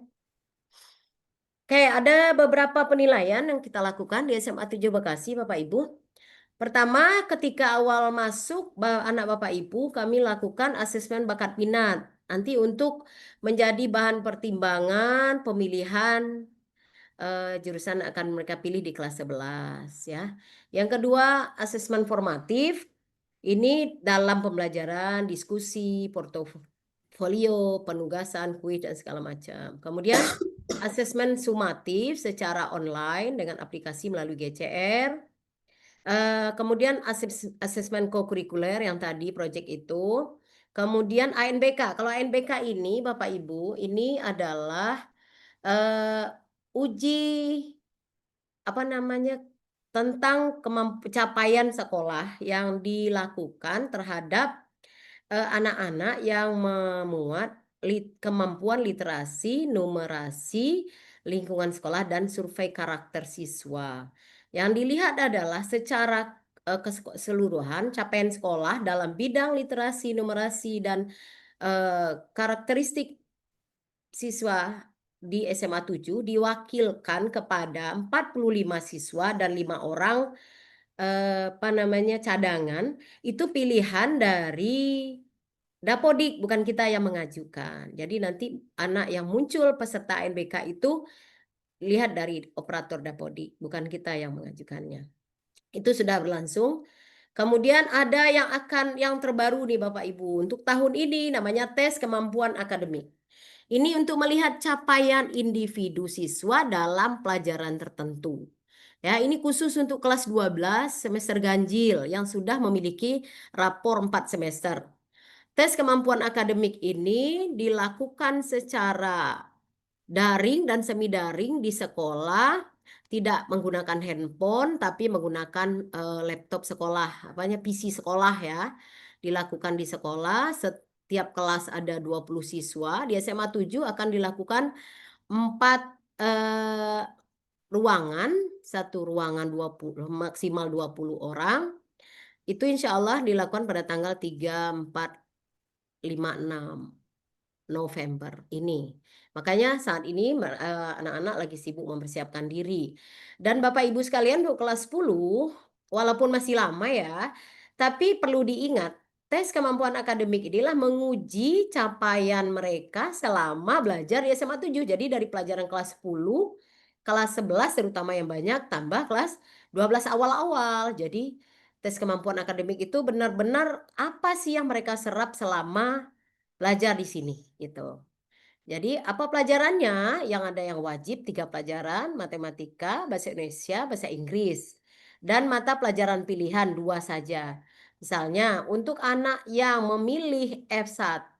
Oke, ada beberapa penilaian yang kita lakukan di SMA 7 Bekasi, Bapak Ibu. Pertama, ketika awal masuk anak Bapak Ibu, kami lakukan asesmen bakat minat. Nanti untuk menjadi bahan pertimbangan pemilihan jurusan akan mereka pilih di kelas 11 ya. Yang kedua, asesmen formatif. Ini dalam pembelajaran, diskusi, portofolio, penugasan, kuis dan segala macam. Kemudian asesmen sumatif secara online dengan aplikasi melalui GCR. Kemudian asesmen kokurikuler yang tadi proyek itu. Kemudian ANBK. Kalau ANBK ini Bapak Ibu, ini adalah uji apa namanya tentang capaian sekolah yang dilakukan terhadap anak-anak yang memuat kemampuan literasi, numerasi, lingkungan sekolah, dan survei karakter siswa. Yang dilihat adalah secara keseluruhan capaian sekolah dalam bidang literasi, numerasi, dan karakteristik siswa di SMA 7 diwakilkan kepada 45 siswa dan 5 orang apa namanya cadangan, itu pilihan dari Dapodik, bukan kita yang mengajukan. Jadi nanti anak yang muncul peserta NBK itu lihat dari operator Dapodik, bukan kita yang mengajukannya. Itu sudah berlangsung. Kemudian ada yang terbaru nih Bapak Ibu. Untuk tahun ini namanya tes kemampuan akademik. Ini untuk melihat capaian individu siswa dalam pelajaran tertentu. Ya, ini khusus untuk kelas 12 semester ganjil yang sudah memiliki rapor 4 semester. Tes kemampuan akademik ini dilakukan secara daring dan semi daring di sekolah, tidak menggunakan handphone tapi menggunakan laptop sekolah, apanya PC sekolah ya. Dilakukan di sekolah, setiap kelas ada 20 siswa. Di SMA 7 akan dilakukan 4 ruangan, satu ruangan 20 maksimal 20 orang. Itu insya Allah dilakukan pada tanggal 3, 4, 5, 6 November ini. Makanya saat ini anak-anak lagi sibuk mempersiapkan diri. Dan Bapak Ibu sekalian untuk kelas 10, walaupun masih lama ya, tapi perlu diingat, tes kemampuan akademik inilah menguji capaian mereka selama belajar di SMA 7. Jadi dari pelajaran kelas 10, kelas 11 terutama yang banyak, tambah kelas 12 awal-awal. Jadi tes kemampuan akademik itu benar-benar apa sih yang mereka serap selama belajar di sini gitu. Jadi apa pelajarannya? Yang ada yang wajib 3 pelajaran, matematika, bahasa Indonesia, bahasa Inggris. Dan mata pelajaran pilihan 2 saja. Misalnya untuk anak yang memilih F1,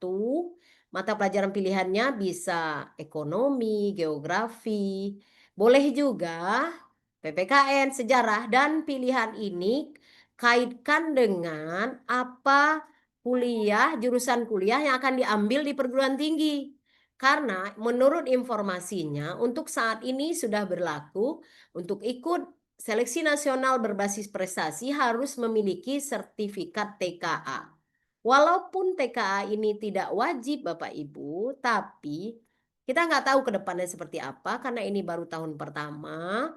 mata pelajaran pilihannya bisa ekonomi, geografi, boleh juga PPKN, sejarah, dan pilihan ini kaitkan dengan apa jurusan kuliah yang akan diambil di perguruan tinggi. Karena menurut informasinya untuk saat ini sudah berlaku untuk ikut seleksi nasional berbasis prestasi harus memiliki sertifikat TKA. Walaupun TKA ini tidak wajib Bapak Ibu, tapi kita nggak tahu ke depannya seperti apa karena ini baru tahun pertama.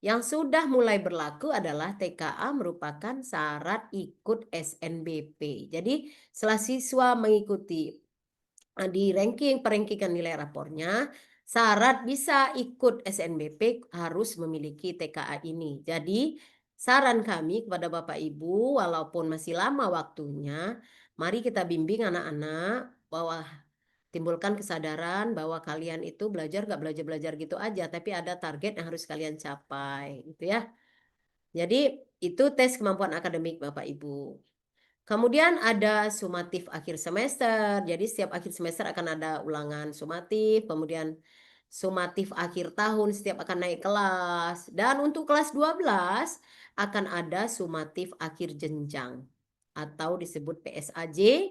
Yang sudah mulai berlaku adalah TKA merupakan syarat ikut SNBP. Jadi setelah siswa mengikuti di perankingan nilai rapornya, syarat bisa ikut SNBP harus memiliki TKA ini. Jadi saran kami kepada Bapak Ibu, walaupun masih lama waktunya, mari kita bimbing anak-anak bahwa timbulkan kesadaran bahwa kalian itu belajar gak belajar-belajar gitu aja, tapi ada target yang harus kalian capai, gitu ya. Jadi itu tes kemampuan akademik Bapak Ibu. Kemudian ada sumatif akhir semester. Jadi setiap akhir semester akan ada ulangan sumatif, kemudian sumatif akhir tahun setiap akan naik kelas. Dan untuk kelas 12 akan ada sumatif akhir jenjang atau disebut PSAJ.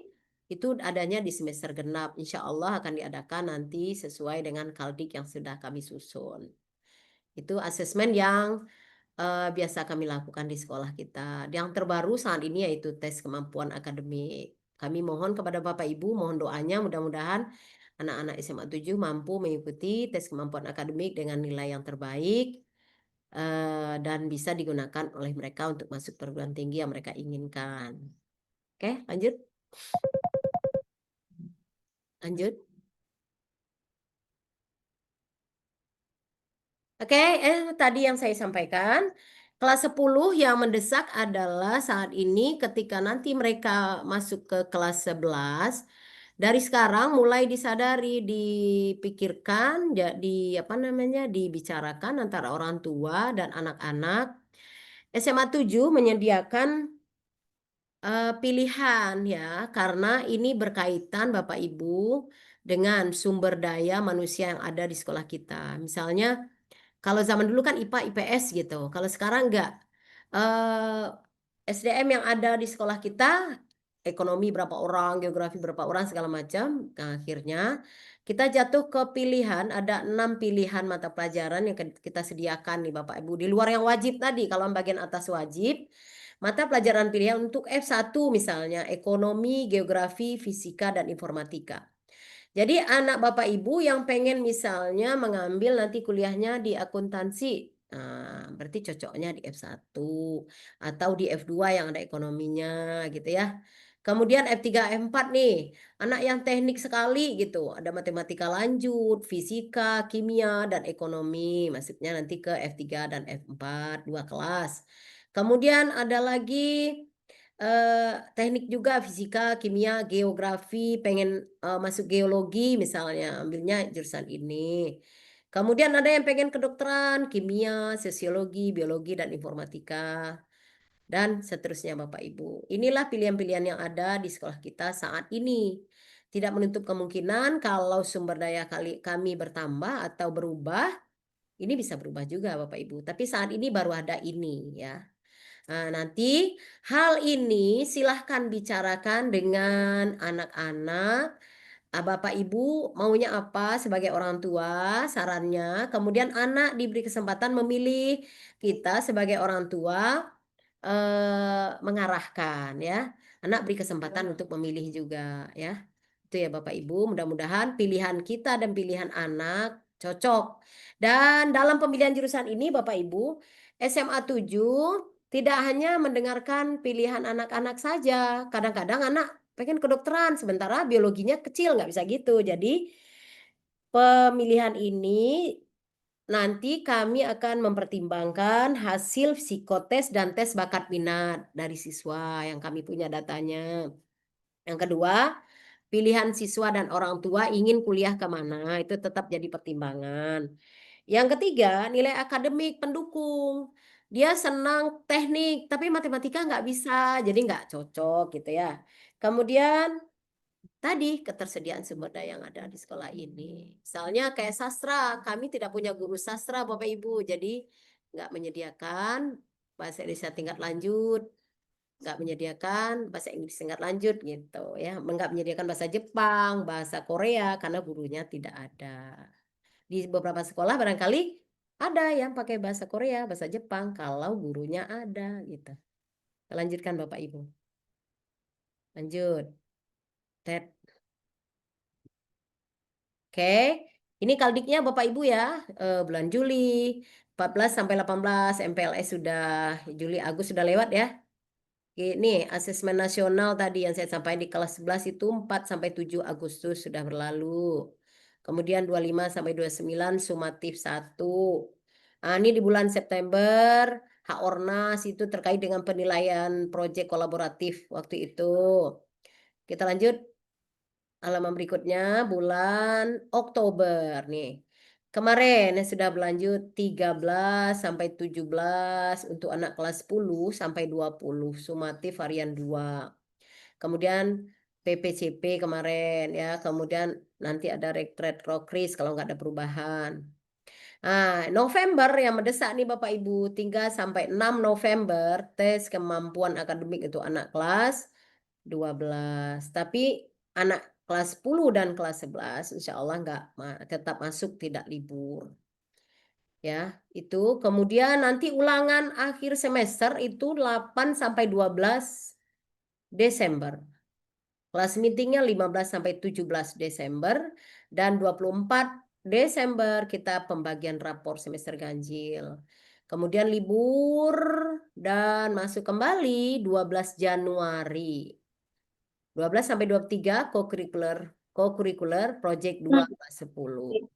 Itu adanya di semester genap. Insya Allah akan diadakan nanti sesuai dengan kaldik yang sudah kami susun. Itu asesmen yang biasa kami lakukan di sekolah kita. Yang terbaru saat ini yaitu tes kemampuan akademik. Kami mohon kepada Bapak Ibu, mohon doanya mudah-mudahan anak-anak SMA 7 mampu mengikuti tes kemampuan akademik dengan nilai yang terbaik dan bisa digunakan oleh mereka untuk masuk perguruan tinggi yang mereka inginkan. Oke, lanjut. Lanjut. Oke, tadi yang saya sampaikan, kelas 10 yang mendesak adalah saat ini ketika nanti mereka masuk ke kelas 11, dari sekarang mulai disadari, dipikirkan, dibicarakan antara orang tua dan anak-anak. SMA 7 menyediakan pilihan ya, karena ini berkaitan Bapak Ibu dengan sumber daya manusia yang ada di sekolah kita. Misalnya, kalau zaman dulu kan IPA, IPS gitu. Kalau sekarang enggak. SDM yang ada di sekolah kita, ekonomi berapa orang, geografi berapa orang, segala macam. Nah, akhirnya kita jatuh ke pilihan, ada 6 pilihan mata pelajaran yang kita sediakan nih Bapak Ibu. Di luar yang wajib tadi, kalau yang bagian atas wajib, mata pelajaran pilihan untuk F1 misalnya, ekonomi, geografi, fisika, dan informatika. Jadi anak Bapak Ibu yang pengen misalnya mengambil nanti kuliahnya di akuntansi, berarti cocoknya di F1 atau di F2 yang ada ekonominya gitu ya. Kemudian F3, F4 nih, anak yang teknik sekali gitu, ada matematika lanjut, fisika, kimia, dan ekonomi, masuknya nanti ke F3 dan F4, 2 kelas. Kemudian ada lagi teknik juga fisika, kimia, geografi, pengen masuk geologi misalnya, ambilnya jurusan ini. Kemudian ada yang pengen kedokteran, kimia, sosiologi, biologi, dan informatika. Dan seterusnya Bapak Ibu. Inilah pilihan-pilihan yang ada di sekolah kita saat ini. Tidak menutup kemungkinan kalau sumber daya kami bertambah atau berubah, ini bisa berubah juga Bapak Ibu. Tapi saat ini baru ada ini ya. Nah, nanti hal ini silahkan bicarakan dengan anak-anak. Bapak Ibu maunya apa sebagai orang tua, sarannya. Kemudian anak diberi kesempatan memilih, kita sebagai orang tua mengarahkan ya. Anak beri kesempatan untuk memilih juga ya. Itu ya Bapak Ibu, mudah-mudahan pilihan kita dan pilihan anak cocok. Dan dalam pemilihan jurusan ini Bapak Ibu, SMA 7 tidak hanya mendengarkan pilihan anak-anak saja. Kadang-kadang anak pengen kedokteran, sementara biologinya kecil, nggak bisa gitu. Jadi pemilihan ini nanti kami akan mempertimbangkan hasil psikotes dan tes bakat minat dari siswa yang kami punya datanya. Yang kedua, pilihan siswa dan orang tua ingin kuliah kemana, itu tetap jadi pertimbangan. Yang ketiga, nilai akademik pendukung. Dia senang teknik, tapi matematika nggak bisa, jadi nggak cocok gitu ya. Kemudian tadi ketersediaan sumber daya yang ada di sekolah ini. Misalnya kayak sastra, kami tidak punya guru sastra Bapak Ibu, jadi nggak menyediakan bahasa Indonesia tingkat lanjut, nggak menyediakan bahasa Inggris tingkat lanjut gitu ya, nggak menyediakan bahasa Jepang, bahasa Korea karena gurunya tidak ada. Di beberapa sekolah barangkali ada yang pakai bahasa Korea, bahasa Jepang kalau gurunya ada gitu. Lanjutkan Bapak Ibu. Lanjut. Ted. Oke, ini kaldiknya Bapak Ibu ya, bulan Juli 14 sampai 18, MPLS sudah Juli Agustus sudah lewat ya. Ini asesmen nasional tadi yang saya sampaikan di kelas 11 itu 4 sampai 7 Agustus sudah berlalu. Kemudian 25 sampai 29 sumatif 1. Nah, ini di bulan September Hak Ornas itu terkait dengan penilaian proyek kolaboratif waktu itu. Kita lanjut. halaman berikutnya bulan Oktober nih. Kemarin sudah berlanjut 13 sampai 17 untuk anak kelas 10 sampai 20 sumatif varian 2. Kemudian PPCP kemarin ya, kemudian nanti ada retrokris kalau nggak ada perubahan. Nah, November yang mendesak nih Bapak Ibu, 3 sampai 6 November tes kemampuan akademik untuk anak kelas 12. Tapi anak kelas 10 dan kelas 11 insya Allah nggak tetap masuk, tidak libur. Ya, itu. Kemudian nanti ulangan akhir semester itu 8 sampai 12 Desember. Kelas meetingnya 15 sampai 17 Desember dan 24 Desember kita pembagian rapor semester ganjil. Kemudian libur dan masuk kembali 12 Januari. 12 sampai 23 co-curricular project 2 kelas 10.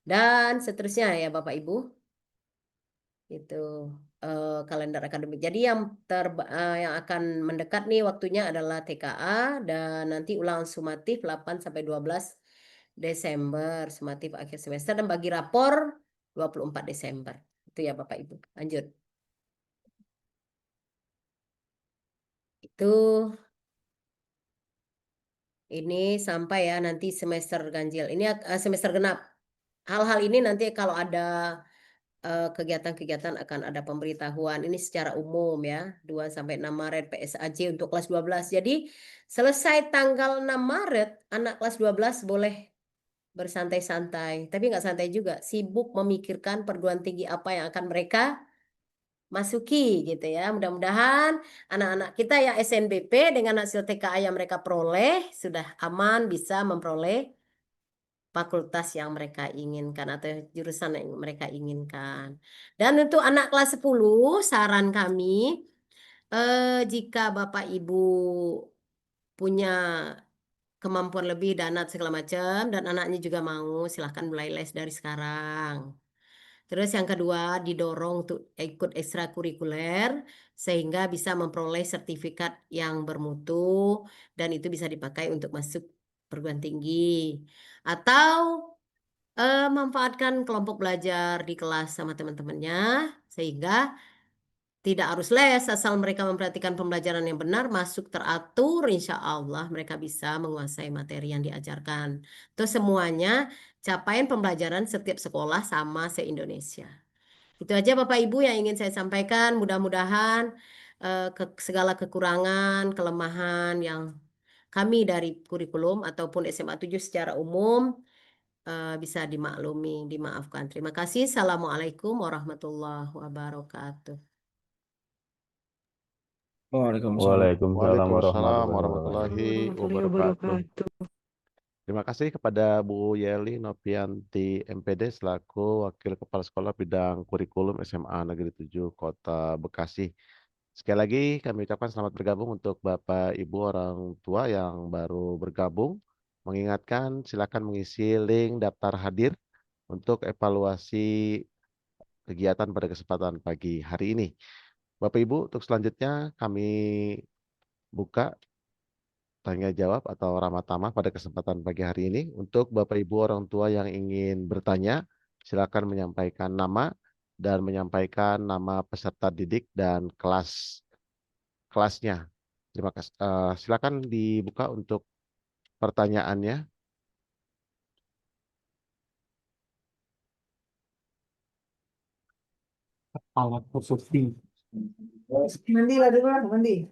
Dan seterusnya ya Bapak Ibu. Itu kalender akademik. Jadi yang akan mendekat nih waktunya adalah TKA dan nanti ulangan sumatif 8 sampai 12 Desember, sumatif akhir semester dan bagi rapor 24 Desember. Itu ya Bapak Ibu. Lanjut. Itu ini sampai ya nanti semester ganjil. Ini semester genap. Hal-hal ini nanti kalau ada kegiatan-kegiatan akan ada pemberitahuan. Ini secara umum ya, 2 sampai 6 Maret PSAJ untuk kelas 12. Jadi selesai tanggal 6 Maret, anak kelas 12 boleh bersantai-santai. Tapi nggak santai juga, sibuk memikirkan perguruan tinggi apa yang akan mereka masuki gitu ya. Mudah-mudahan anak-anak kita yang SNBP dengan hasil TKA yang mereka peroleh sudah aman bisa memperoleh fakultas yang mereka inginkan atau jurusan yang mereka inginkan. Dan untuk anak kelas 10, saran kami, jika Bapak Ibu punya kemampuan lebih, dana segala macam, dan anaknya juga mau, silahkan mulai les dari sekarang. Terus yang kedua, didorong untuk ikut ekstrakurikuler, sehingga bisa memperoleh sertifikat yang bermutu, dan itu bisa dipakai untuk masuk perguruan tinggi. Atau manfaatkan kelompok belajar di kelas sama teman-temannya sehingga tidak harus les asal mereka memperhatikan pembelajaran yang benar, masuk teratur, insya Allah mereka bisa menguasai materi yang diajarkan. Terus semuanya capaian pembelajaran setiap sekolah sama se-Indonesia. Itu aja Bapak Ibu yang ingin saya sampaikan. Mudah-mudahan segala kekurangan, kelemahan yang kami dari kurikulum ataupun SMA 7 secara umum bisa dimaklumi, dimaafkan. Terima kasih. Assalamualaikum warahmatullahi wabarakatuh. Waalaikumsalam. Waalaikumsalam Waalaikumsalam warahmatullahi warahmatullahi wabarakatuh. Terima kasih kepada Bu Yeli Novianti MPD selaku Wakil Kepala Sekolah Bidang Kurikulum SMA Negeri 7 Kota Bekasi. Sekali lagi kami ucapkan selamat bergabung untuk Bapak Ibu orang tua yang baru bergabung. Mengingatkan silakan mengisi link daftar hadir untuk evaluasi kegiatan pada kesempatan pagi hari ini. Bapak Ibu, untuk selanjutnya kami buka tanya jawab atau ramah tamah pada kesempatan pagi hari ini. Untuk Bapak Ibu orang tua yang ingin bertanya, silakan menyampaikan nama dan menyampaikan nama peserta didik dan kelasnya. Terima kasih. Silakan dibuka untuk pertanyaannya. Alat khusus. Mandi lah dulu, mandi.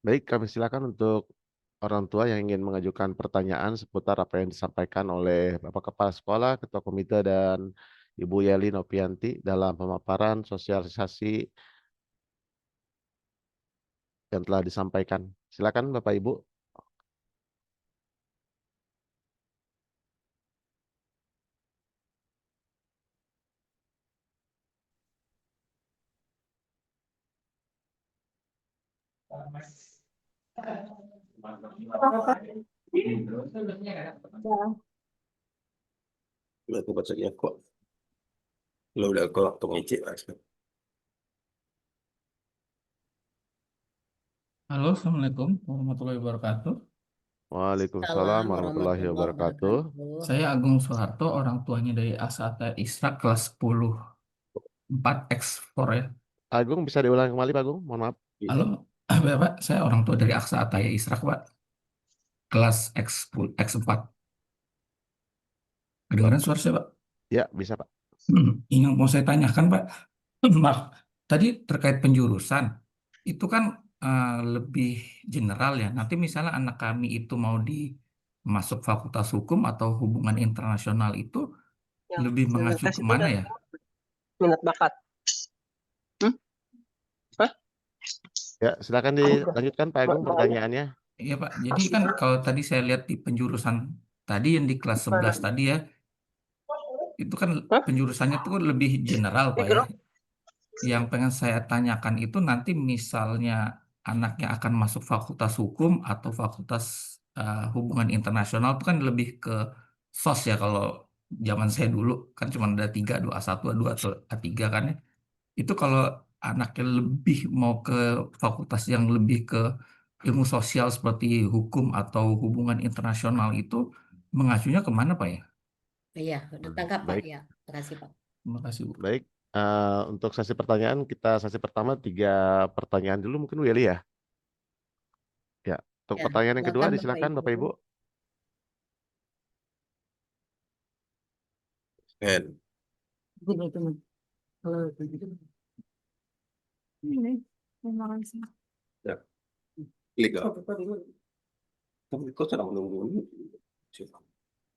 Baik, kami silakan untuk orang tua yang ingin mengajukan pertanyaan seputar apa yang disampaikan oleh Bapak Kepala Sekolah, Ketua Komite, dan Ibu Yeli Novianti dalam pemaparan sosialisasi yang telah disampaikan. Silakan Bapak Ibu. Aku baca ya kok. Lo udah ke waktu ngicip, Mas. Halo, Assalamualaikum warahmatullahi wabarakatuh. Waalaikumsalam Salam warahmatullahi warahmatullahi wabarakatuh. wabarakatuh. Saya Agung Soeharto, orang tuanya dari Asata Isra kelas 10 4X4 ya. Agung bisa diulang kembali Pak Agung? Mohon maaf. Halo, Bapak, saya orang tua dari Aksa Ataya Isra, Pak. Kelas X4. Kedengaran suara saya, Pak? Ya, bisa Pak. Yang mau saya tanyakan, Pak, maaf, tadi terkait penjurusan, itu kan lebih general ya. Nanti misalnya anak kami itu mau masuk Fakultas Hukum atau Hubungan Internasional itu lebih mengacu kemana ya? Minat bakat. Ya, silakan dilanjutkan Pak Agung pertanyaannya. Iya Pak, jadi kan kalau tadi saya lihat di penjurusan tadi yang di kelas 11 tadi ya, itu kan penjurusannya tuh lebih general Pak ya. Yang pengen saya tanyakan itu nanti misalnya anaknya akan masuk Fakultas Hukum atau Fakultas Hubungan Internasional itu kan lebih ke SOS ya, kalau zaman saya dulu kan cuma ada 3, 2A1, A2 atau A3 kan ya. Itu kalau anaknya lebih mau ke fakultas yang lebih ke ilmu sosial seperti hukum atau hubungan internasional itu mengacunya kemana Pak ya? Iya, udah tangkap Pak. Baik. Ya, terima kasih Pak. Terima kasih Bu. Baik, untuk sesi pertanyaan kita sesi pertama 3 pertanyaan dulu mungkin Willy ya. Ya, untuk Ya, pertanyaan yang kedua silakan disilakan Bapak Ibu. Ya. Klik nggak? Tapi kok sedang menunggu.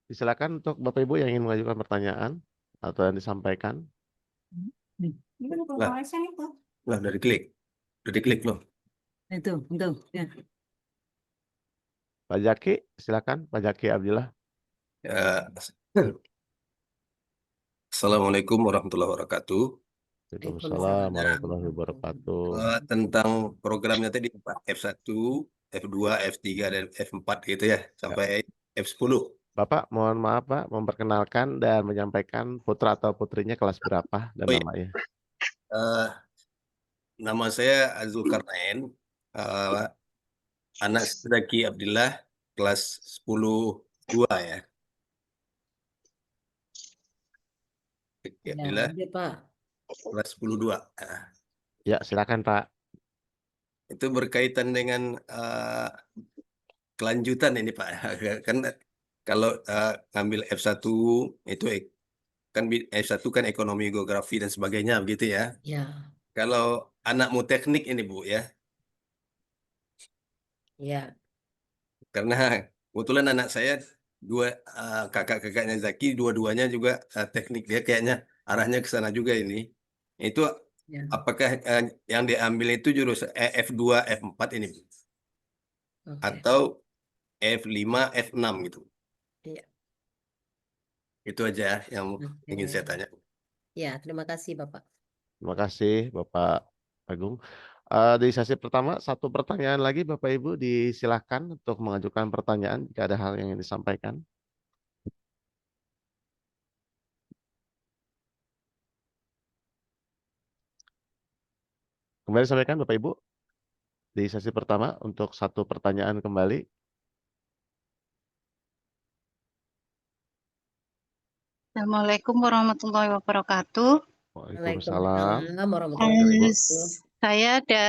Disilakan untuk Bapak Ibu yang ingin mengajukan pertanyaan atau yang disampaikan. Lah dari klik. Udah diklik loh. Itu, ya. Pak Jaki, silakan Pak Jaki Abdillah. Ya. Assalamualaikum warahmatullahi wabarakatuh. Waalaikumsalam warahmatullahi wabarakatuh. Tentang programnya tadi Pak, F1, F2, F3, dan F4 gitu ya, sampai F10. Bapak, mohon maaf Pak, memperkenalkan dan menyampaikan putra atau putrinya kelas berapa dan Oh iya. namanya. Nama saya Zulkarnain, anak Zaki Abdillah, kelas 10-2 ya. Zaki Ya, Abdillah, lanjut, Pak. kelas 10-2. Ya, silakan Pak. Itu berkaitan dengan kelanjutan ini Pak. Kan kalau ngambil F1 itu kan F1 kan ekonomi geografi dan sebagainya begitu ya. Ya, Kalau anakmu teknik ini Bu ya. ya. Karena kebetulan anak saya kakak-kakaknya Zaki dua-duanya juga teknik, dia kayaknya arahnya ke sana juga ini. Itu Ya. apakah yang diambil itu jurusan F2, F4 ini Bu? Oke. Atau F5, F6 gitu. Iya. Itu aja yang Oke. ingin saya tanya. Ya, terima kasih Bapak. Terima kasih Bapak Agung. Di sesi pertama, 1 pertanyaan lagi Bapak Ibu disilahkan untuk mengajukan pertanyaan jika ada hal yang ingin disampaikan. Kembali sampaikan Bapak Ibu. Di sesi pertama untuk 1 pertanyaan kembali. Assalamualaikum warahmatullahi wabarakatuh. Waalaikumsalam. Warahmatullahi wabarakatuh. Saya ada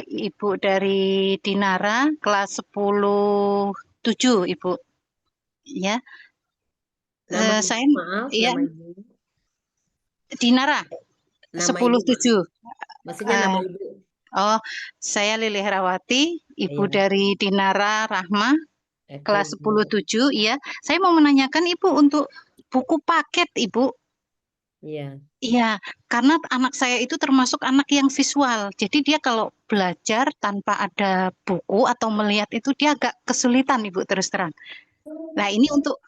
Ibu dari Dinara, kelas 10-7 Ibu. Ya. Nama Saya maaf, ya, nama Ibu. Dinara, Nama 10-7. Maksudnya nama Ibu. Oh, saya Lili Herawati, Ibu Iya. dari Dinara Rahma, Oke, kelas Ibu. 10-7. Iya. Saya mau menanyakan Ibu untuk buku paket Ibu. Iya. Iya, karena anak saya itu termasuk anak yang visual. Jadi dia kalau belajar tanpa ada buku atau melihat itu dia agak kesulitan, Ibu, terus terang. Nah, ini untuk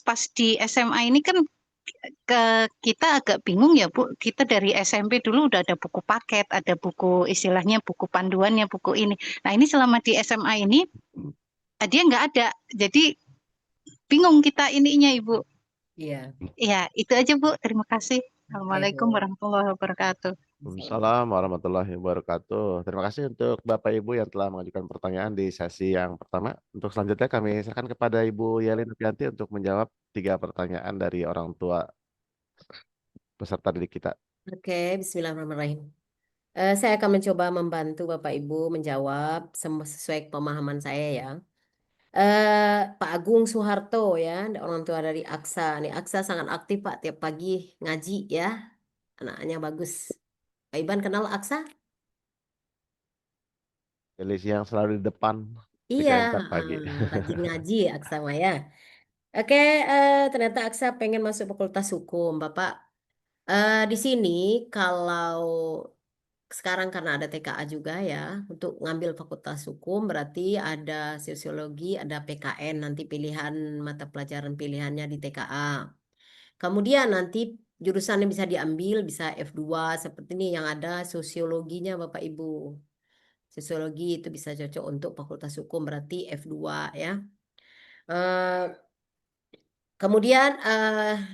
pas di SMA ini kan kita agak bingung ya, Bu. Kita dari SMP dulu udah ada buku paket, ada buku istilahnya buku panduannya, buku ini. Nah, ini selama di SMA ini dia nggak ada. Jadi bingung kita ininya, Ibu. Iya. Ya, itu aja Bu. Terima kasih. Assalamualaikum warahmatullahi wabarakatuh. Waalaikumsalam warahmatullahi wabarakatuh. Terima kasih untuk Bapak Ibu yang telah mengajukan pertanyaan di sesi yang pertama. Untuk selanjutnya kami serahkan kepada Ibu Yelin Novianti untuk menjawab 3 pertanyaan dari orang tua peserta didik kita. Oke, Bismillahirrahmanirrahim. Saya akan mencoba membantu Bapak Ibu menjawab sesuai pemahaman saya ya. Pak Agung Soeharto ya, orang tua dari Aksa. Nih Aksa sangat aktif Pak, tiap pagi ngaji ya. Anaknya bagus. Pak Iban kenal Aksa? Elisi yang selalu di depan Iya, PKN tiap pagi. rajin ngaji Aksa Maya. Oke, ternyata Aksa pengen masuk Fakultas Hukum, Bapak. Di sini kalau sekarang karena ada TKA juga ya, untuk ngambil Fakultas Hukum berarti ada sosiologi, ada PKN nanti pilihan mata pelajaran pilihannya di TKA. Kemudian nanti jurusannya bisa diambil, bisa F2 seperti ini yang ada sosiologinya Bapak Ibu. Sosiologi itu bisa cocok untuk Fakultas Hukum berarti F2 ya. Eh, Kemudian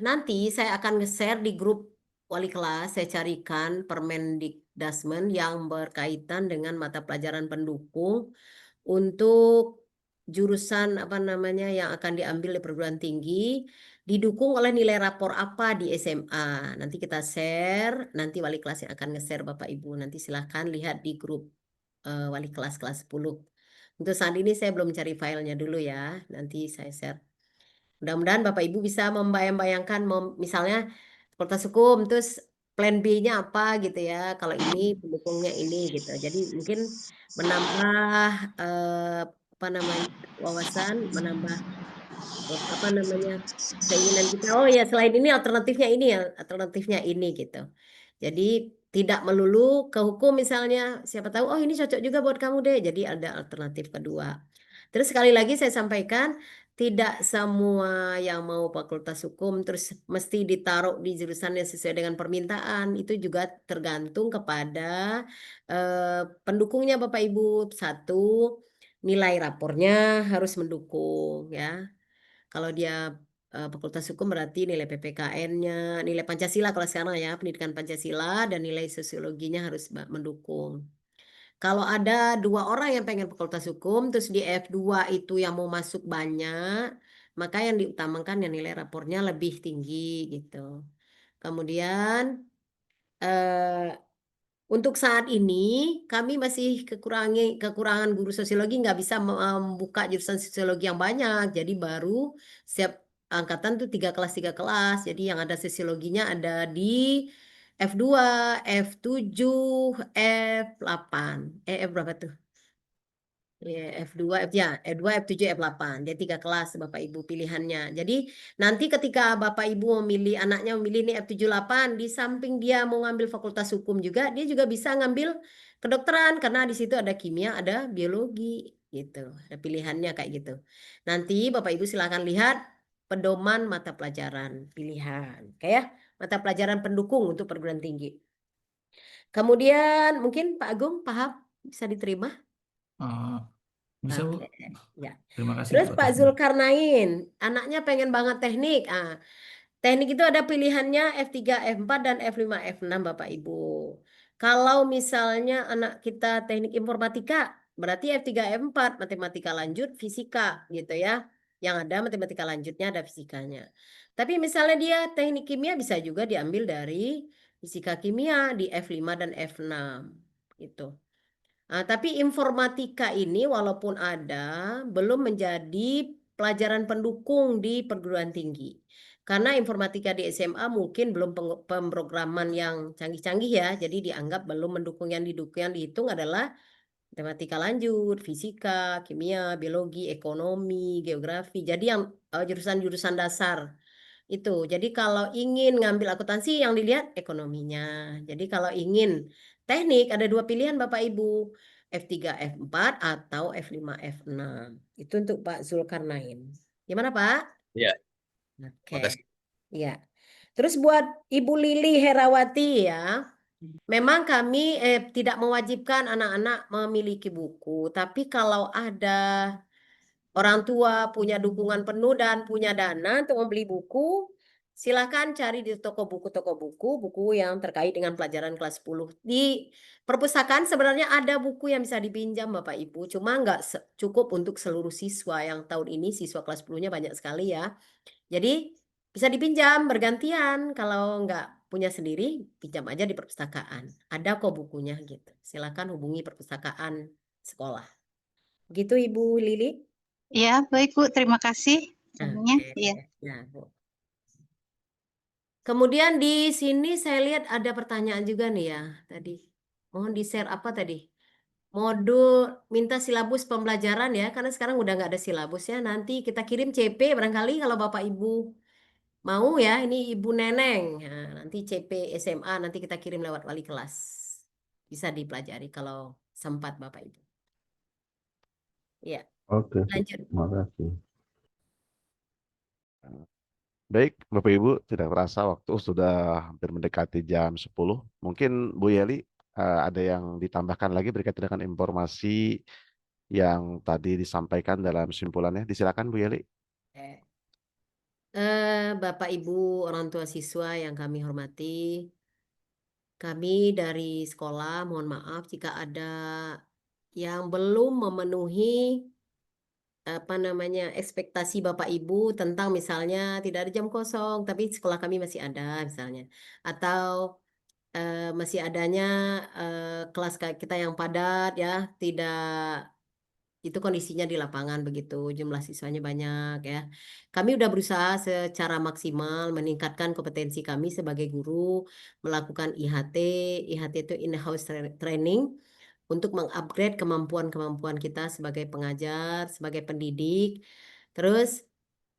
nanti saya akan nge-share di grup wali kelas, saya carikan Permendikdasmen yang berkaitan dengan mata pelajaran pendukung untuk jurusan apa namanya yang akan diambil di perguruan tinggi, didukung oleh nilai rapor apa di SMA. Nanti kita share, nanti wali kelas yang akan nge-share Bapak Ibu. Nanti silahkan lihat di grup wali kelas kelas 10. Untuk saat ini saya belum cari filenya dulu ya, nanti saya share. Mudah-mudahan Bapak Ibu bisa membayang-bayangkan misalnya Fakultas Hukum terus plan B-nya apa gitu ya. Kalau ini pendukungnya ini gitu. Jadi mungkin menambah apa namanya wawasan, menambah apa namanya keinginan kita. Oh ya selain ini alternatifnya ini ya, alternatifnya ini gitu. Jadi tidak melulu ke hukum misalnya. Siapa tahu oh ini cocok juga buat kamu deh. Jadi ada alternatif kedua. Terus sekali lagi saya sampaikan tidak semua yang mau Fakultas Hukum terus mesti ditaruh di jurusan yang sesuai dengan permintaan. Itu juga tergantung kepada pendukungnya Bapak Ibu. Satu, nilai rapornya harus mendukung ya. Kalau dia Fakultas Hukum berarti nilai PPKN-nya, nilai Pancasila kalau sekarang ya, pendidikan Pancasila dan nilai sosiologinya harus mendukung. Kalau ada 2 orang yang pengen Fakultas Hukum, terus di F2 itu yang mau masuk banyak, maka yang diutamakan yang nilai rapornya lebih tinggi gitu. Kemudian untuk saat ini kami masih kekurangan guru sosiologi, nggak bisa membuka jurusan sosiologi yang banyak. Jadi baru setiap angkatan tuh 3 kelas. Jadi yang ada sosiologinya ada di F2, F7, F8. F berapa tuh? Ya, F2, F2, F7, F8. Dia 3 kelas Bapak Ibu pilihannya. Jadi nanti ketika Bapak Ibu memilih, anaknya memilih nih F78, di samping dia mau ngambil Fakultas Hukum juga, dia juga bisa ngambil kedokteran karena di situ ada kimia, ada biologi gitu. Ada pilihannya kayak gitu. Nanti Bapak Ibu silakan lihat pedoman mata pelajaran pilihan. Kayak mata pelajaran pendukung untuk perguruan tinggi. Kemudian mungkin Pak Agung paham bisa diterima? Bisa Bu. Oke, ya. Terima kasih Terus Bu Pak atas Zulkarnain, anaknya pengen banget teknik. Teknik itu ada pilihannya F3, F4, dan F5, F6 Bapak Ibu. Kalau misalnya anak kita teknik informatika, berarti F3, F4, matematika lanjut, fisika gitu ya. Yang ada matematika lanjutnya ada fisikanya. Tapi misalnya dia teknik kimia bisa juga diambil dari fisika kimia di F5 dan F6 gitu. Tapi informatika ini walaupun ada, belum menjadi pelajaran pendukung di perguruan tinggi. Karena informatika di SMA mungkin belum pemrograman yang canggih-canggih ya, jadi dianggap belum mendukung. Yang didukung, yang dihitung adalah matematika lanjut, fisika, kimia, biologi, ekonomi, geografi. Jadi yang jurusan-jurusan dasar itu. Jadi kalau ingin ngambil akuntansi yang dilihat ekonominya. Jadi kalau ingin teknik ada 2 pilihan Bapak Ibu. F3, F4 atau F5, F6. Itu untuk Pak Zulkarnain. Gimana Pak? Iya. Oke. Makasih. Iya. Terus buat Ibu Lili Herawati ya. Memang kami tidak mewajibkan anak-anak memiliki buku. Tapi kalau ada orang tua punya dukungan penuh dan punya dana untuk membeli buku, Silakan cari di toko buku yang terkait dengan pelajaran kelas 10. Di perpustakaan sebenarnya ada buku yang bisa dipinjam Bapak Ibu, cuma nggak cukup untuk seluruh siswa. Yang tahun ini siswa kelas 10-nya banyak sekali ya. Jadi bisa dipinjam bergantian. Kalau nggak punya sendiri, pinjam aja di perpustakaan. Ada kok bukunya gitu. Silakan hubungi perpustakaan sekolah. Begitu Ibu Lili? Ya, baik Bu, terima kasih. Semuanya. Oke. Iya. Nah, Bu. Kemudian di sini saya lihat ada pertanyaan juga nih ya tadi. Mohon di-share apa tadi? Modul minta silabus pembelajaran ya, karena sekarang udah nggak ada silabusnya. Nanti kita kirim CP barangkali kalau Bapak Ibu mau ya. Ini Ibu Neneng. Nah, nanti CP SMA nanti kita kirim lewat wali kelas. Bisa dipelajari kalau sempat Bapak Ibu. Ya, Oke, lanjut. terima kasih. Baik, Bapak Ibu, tidak terasa waktu sudah hampir mendekati jam 10. Mungkin Bu Yeli ada yang ditambahkan lagi berkaitan dengan informasi yang tadi disampaikan dalam simpulannya. Disilakan Bu Yeli. Bapak Ibu orang tua siswa yang kami hormati, kami dari sekolah mohon maaf jika ada yang belum memenuhi ekspektasi Bapak Ibu tentang misalnya tidak ada jam kosong, tapi sekolah kami masih ada misalnya, atau masih adanya kelas kita yang padat ya, tidak itu kondisinya di lapangan begitu, jumlah siswanya banyak ya. Kami udah berusaha secara maksimal meningkatkan kompetensi kami sebagai guru, melakukan IHT. IHT itu in-house training untuk mengupgrade kemampuan-kemampuan kita sebagai pengajar, sebagai pendidik. Terus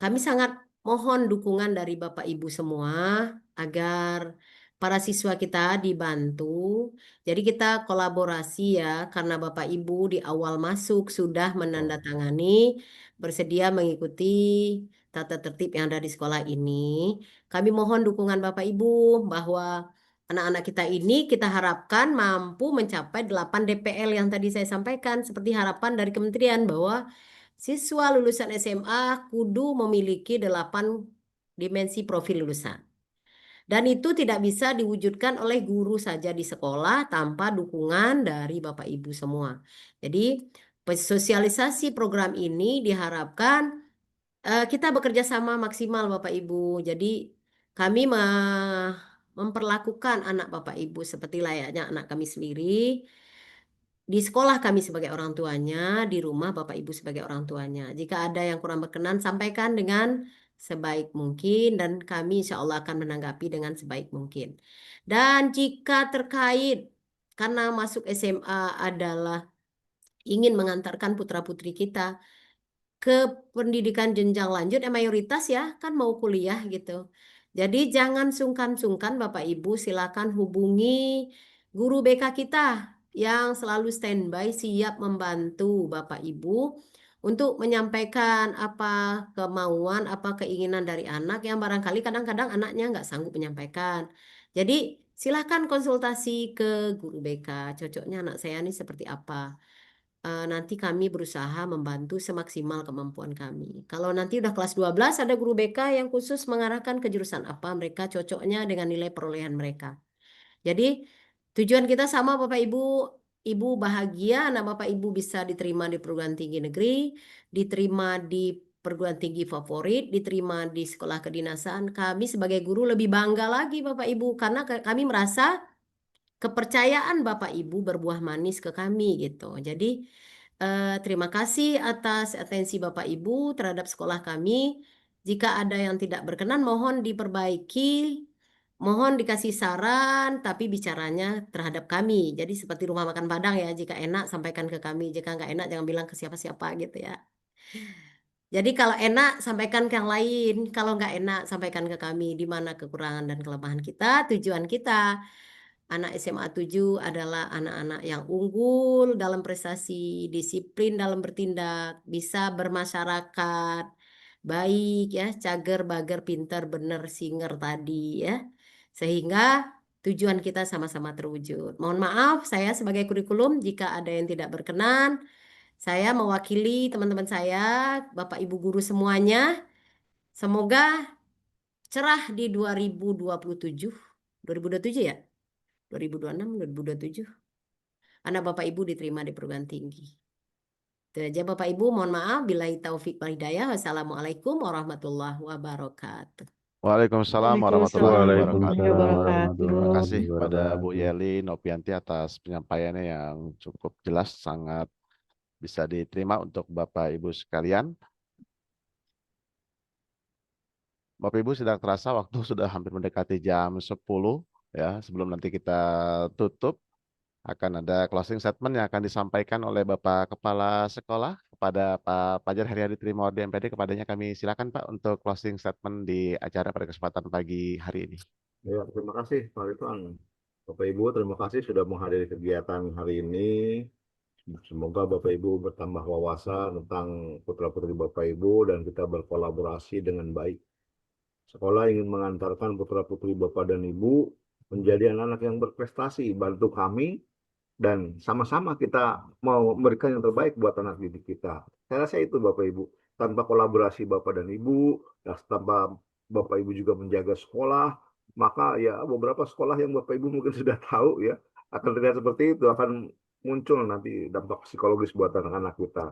kami sangat mohon dukungan dari Bapak Ibu semua agar para siswa kita dibantu. Jadi kita kolaborasi ya, karena Bapak Ibu di awal masuk sudah menandatangani bersedia mengikuti tata tertib yang ada di sekolah ini. Kami mohon dukungan Bapak Ibu bahwa anak-anak kita ini kita harapkan mampu mencapai 8 DPL yang tadi saya sampaikan, seperti harapan dari kementerian bahwa siswa lulusan SMA kudu memiliki 8 dimensi profil lulusan. Dan itu tidak bisa diwujudkan oleh guru saja di sekolah tanpa dukungan dari Bapak Ibu semua. Jadi sosialisasi program ini diharapkan kita bekerja sama maksimal Bapak Ibu. Jadi kami memperlakukan anak Bapak Ibu seperti layaknya anak kami sendiri. Di sekolah kami sebagai orang tuanya, di rumah Bapak Ibu sebagai orang tuanya. Jika ada yang kurang berkenan, sampaikan dengan sebaik mungkin dan kami insya Allah akan menanggapi dengan sebaik mungkin. Dan jika terkait karena masuk SMA adalah ingin mengantarkan putra-putri kita ke pendidikan jenjang lanjut, mayoritas ya kan mau kuliah gitu. Jadi jangan sungkan-sungkan Bapak Ibu, silakan hubungi guru BK kita yang selalu standby siap membantu Bapak Ibu untuk menyampaikan apa kemauan, apa keinginan dari anak yang barangkali kadang-kadang anaknya nggak sanggup menyampaikan. Jadi silakan konsultasi ke guru BK, cocoknya anak saya ini seperti apa. Nanti kami berusaha membantu semaksimal kemampuan kami. Kalau nanti udah kelas 12 ada guru BK yang khusus mengarahkan ke jurusan apa mereka cocoknya dengan nilai perolehan mereka. Jadi tujuan kita sama Bapak Ibu, Ibu bahagia anak Bapak Ibu bisa diterima di perguruan tinggi negeri, diterima di perguruan tinggi favorit, diterima di sekolah kedinasan. Kami sebagai guru lebih bangga lagi Bapak Ibu karena kami merasa kepercayaan Bapak Ibu berbuah manis ke kami gitu. Jadi terima kasih atas atensi Bapak Ibu terhadap sekolah kami. Jika ada yang tidak berkenan mohon diperbaiki, mohon dikasih saran, tapi bicaranya terhadap kami. Jadi seperti rumah makan Padang ya, jika enak sampaikan ke kami, jika nggak enak jangan bilang ke siapa-siapa gitu ya. Jadi kalau enak sampaikan ke yang lain, kalau nggak enak sampaikan ke kami di mana kekurangan dan kelemahan kita. Tujuan kita anak SMA 7 adalah anak-anak yang unggul dalam prestasi, disiplin dalam bertindak, bisa bermasyarakat, baik ya, cager, bager, pinter, bener, singer tadi ya. Sehingga tujuan kita sama-sama terwujud. Mohon maaf saya sebagai kurikulum jika ada yang tidak berkenan. Saya mewakili teman-teman saya, Bapak Ibu guru semuanya. Semoga cerah di 2027. 2027 ya? 2026, 2027. Anak Bapak Ibu diterima di perguruan tinggi. Itu aja Bapak Ibu, mohon maaf. Billahi taufik wal hidayah. Wassalamualaikum warahmatullahi wabarakatuh. Waalaikumsalam warahmatullahi Waalaikumsalam wabarakatuh. warahmatullahi Terima kasih kepada Bu wabarakatuh. Yeli Nopianti atas penyampaiannya yang cukup jelas, sangat bisa diterima untuk Bapak Ibu sekalian. Bapak Ibu sudah terasa waktu sudah hampir mendekati jam 10 ya. Sebelum nanti kita tutup, akan ada closing statement yang akan disampaikan oleh Bapak Kepala Sekolah kepada Pak Fajar Haryadi Trimordi MPD. Kepadanya kami silakan Pak untuk closing statement di acara pada kesempatan pagi hari ini. Ya, terima kasih Pak Ridwan. Bapak Ibu, terima kasih sudah menghadiri kegiatan hari ini. Semoga Bapak Ibu bertambah wawasan tentang putra-putri Bapak Ibu dan kita berkolaborasi dengan baik. Sekolah ingin mengantarkan putra-putri Bapak dan Ibu menjadi anak-anak yang berprestasi. Bantu kami dan sama-sama kita mau memberikan yang terbaik buat anak didik kita. Saya rasa itu Bapak Ibu. Tanpa kolaborasi Bapak dan Ibu, dan tanpa Bapak Ibu juga menjaga sekolah, maka ya beberapa sekolah yang Bapak Ibu mungkin sudah tahu ya, akan terlihat seperti itu, akan muncul nanti dampak psikologis buat anak-anak kita.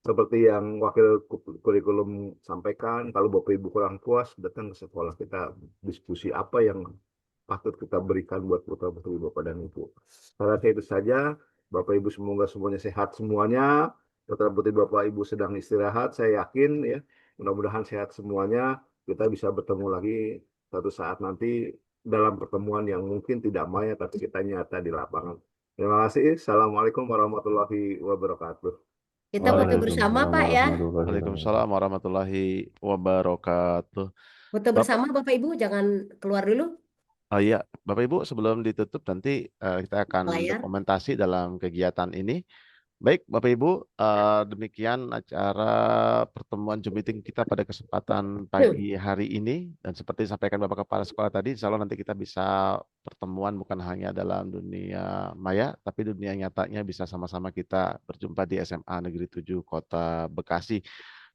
Seperti yang wakil kurikulum sampaikan, kalau Bapak Ibu kurang puas, datang ke sekolah kita diskusi apa yang patut kita berikan buat putra-putri Bapak dan Ibu. Saya rasa itu saja. Bapak Ibu semoga semuanya sehat semuanya. Putra-putri Bapak Ibu sedang istirahat, saya yakin ya. Mudah-mudahan sehat semuanya. Kita bisa bertemu lagi suatu saat nanti dalam pertemuan yang mungkin tidak maya tapi kita nyata di lapangan. Terima kasih. Assalamualaikum warahmatullahi wabarakatuh. Kita foto bersama Pak ya. Waalaikumsalam warahmatullahi wabarakatuh. Foto bersama Bapak Ibu, jangan keluar dulu. Oh iya, Bapak Ibu sebelum ditutup nanti kita akan Layar. dokumentasi dalam kegiatan ini. Baik Bapak Ibu, demikian acara pertemuan Zoom meeting kita pada kesempatan pagi hari ini. Dan seperti disampaikan Bapak Kepala Sekolah tadi, insya Allah nanti kita bisa pertemuan bukan hanya dalam dunia maya, tapi dunia nyatanya bisa sama-sama kita berjumpa di SMA Negeri 7 Kota Bekasi.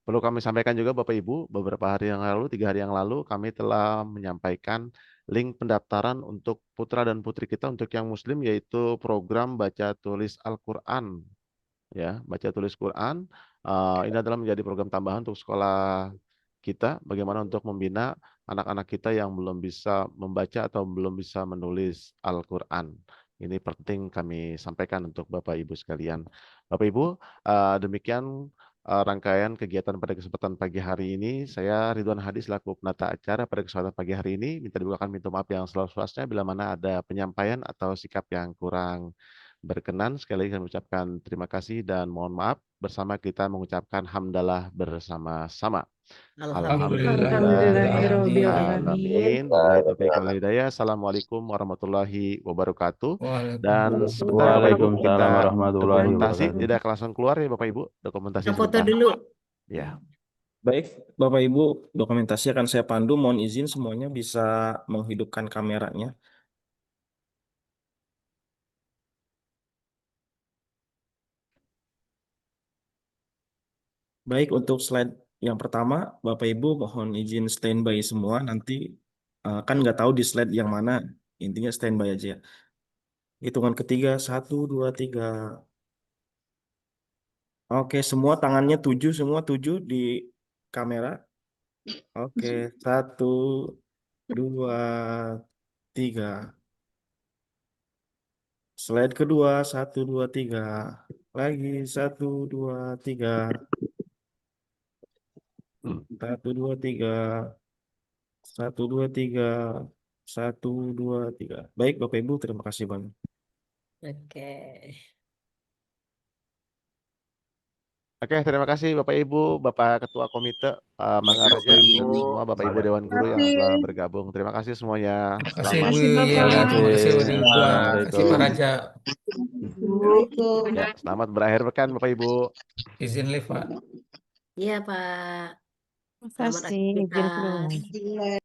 Perlu kami sampaikan juga Bapak Ibu, beberapa hari yang lalu, 3 hari yang lalu, kami telah menyampaikan link pendaftaran untuk putra dan putri kita untuk yang muslim, yaitu program baca tulis Al-Quran. Ya, baca tulis Quran. Ini adalah menjadi program tambahan untuk sekolah kita, bagaimana untuk membina anak-anak kita yang belum bisa membaca atau belum bisa menulis Al-Quran. Ini penting kami sampaikan untuk Bapak Ibu sekalian. Bapak Ibu, demikian rangkaian kegiatan pada kesempatan pagi hari ini. Saya Ridwan Hadi selaku penata acara pada kesempatan pagi hari ini minta dibukakan pintu maaf yang seluas-luasnya bila mana ada penyampaian atau sikap yang kurang berkenan. Sekali lagi kami ucapkan terima kasih dan mohon maaf. Bersama kita mengucapkan hamdalah bersama-sama. Alhamdulillahirobbilalamin. Assalamualaikum warahmatullahi wabarakatuh. Dan sebentar Bapak Ibu kita dokumentasi, tidak langsung keluar ya Bapak Ibu, dokumentasi foto sebentar. dulu. Ya. Baik, Bapak Ibu, dokumentasi akan saya pandu. Mohon izin semuanya bisa menghidupkan kameranya. Baik, untuk slide yang pertama, Bapak Ibu mohon izin standby semua. Nanti kan nggak tahu di slide yang mana, intinya standby aja. Hitungan ketiga, 1, 2, 3. Oke, semua tangannya 7, semua 7 di kamera. Oke, 1, 2, 3. Slide kedua, 1, 2, 3. Lagi, 1, 2, 3. 1, 2, 3. 1, 2, 3. 1, 2, 3. Baik, Bapak Ibu, terima kasih banyak. Oke, terima kasih Bapak Ibu, Bapak Ketua Komite, Mang Arja, dan semua Bapak Ibu Dewan Guru yang telah bergabung. Terima kasih semuanya. Terima kasih Bu Yeli, terima kasih Bu Ridwan, terima kasih Pak Raja. Ya, selamat berakhir pekan Bapak Ibu. Izin live Pak. Iya Pak. Terima kasih, izin keluar.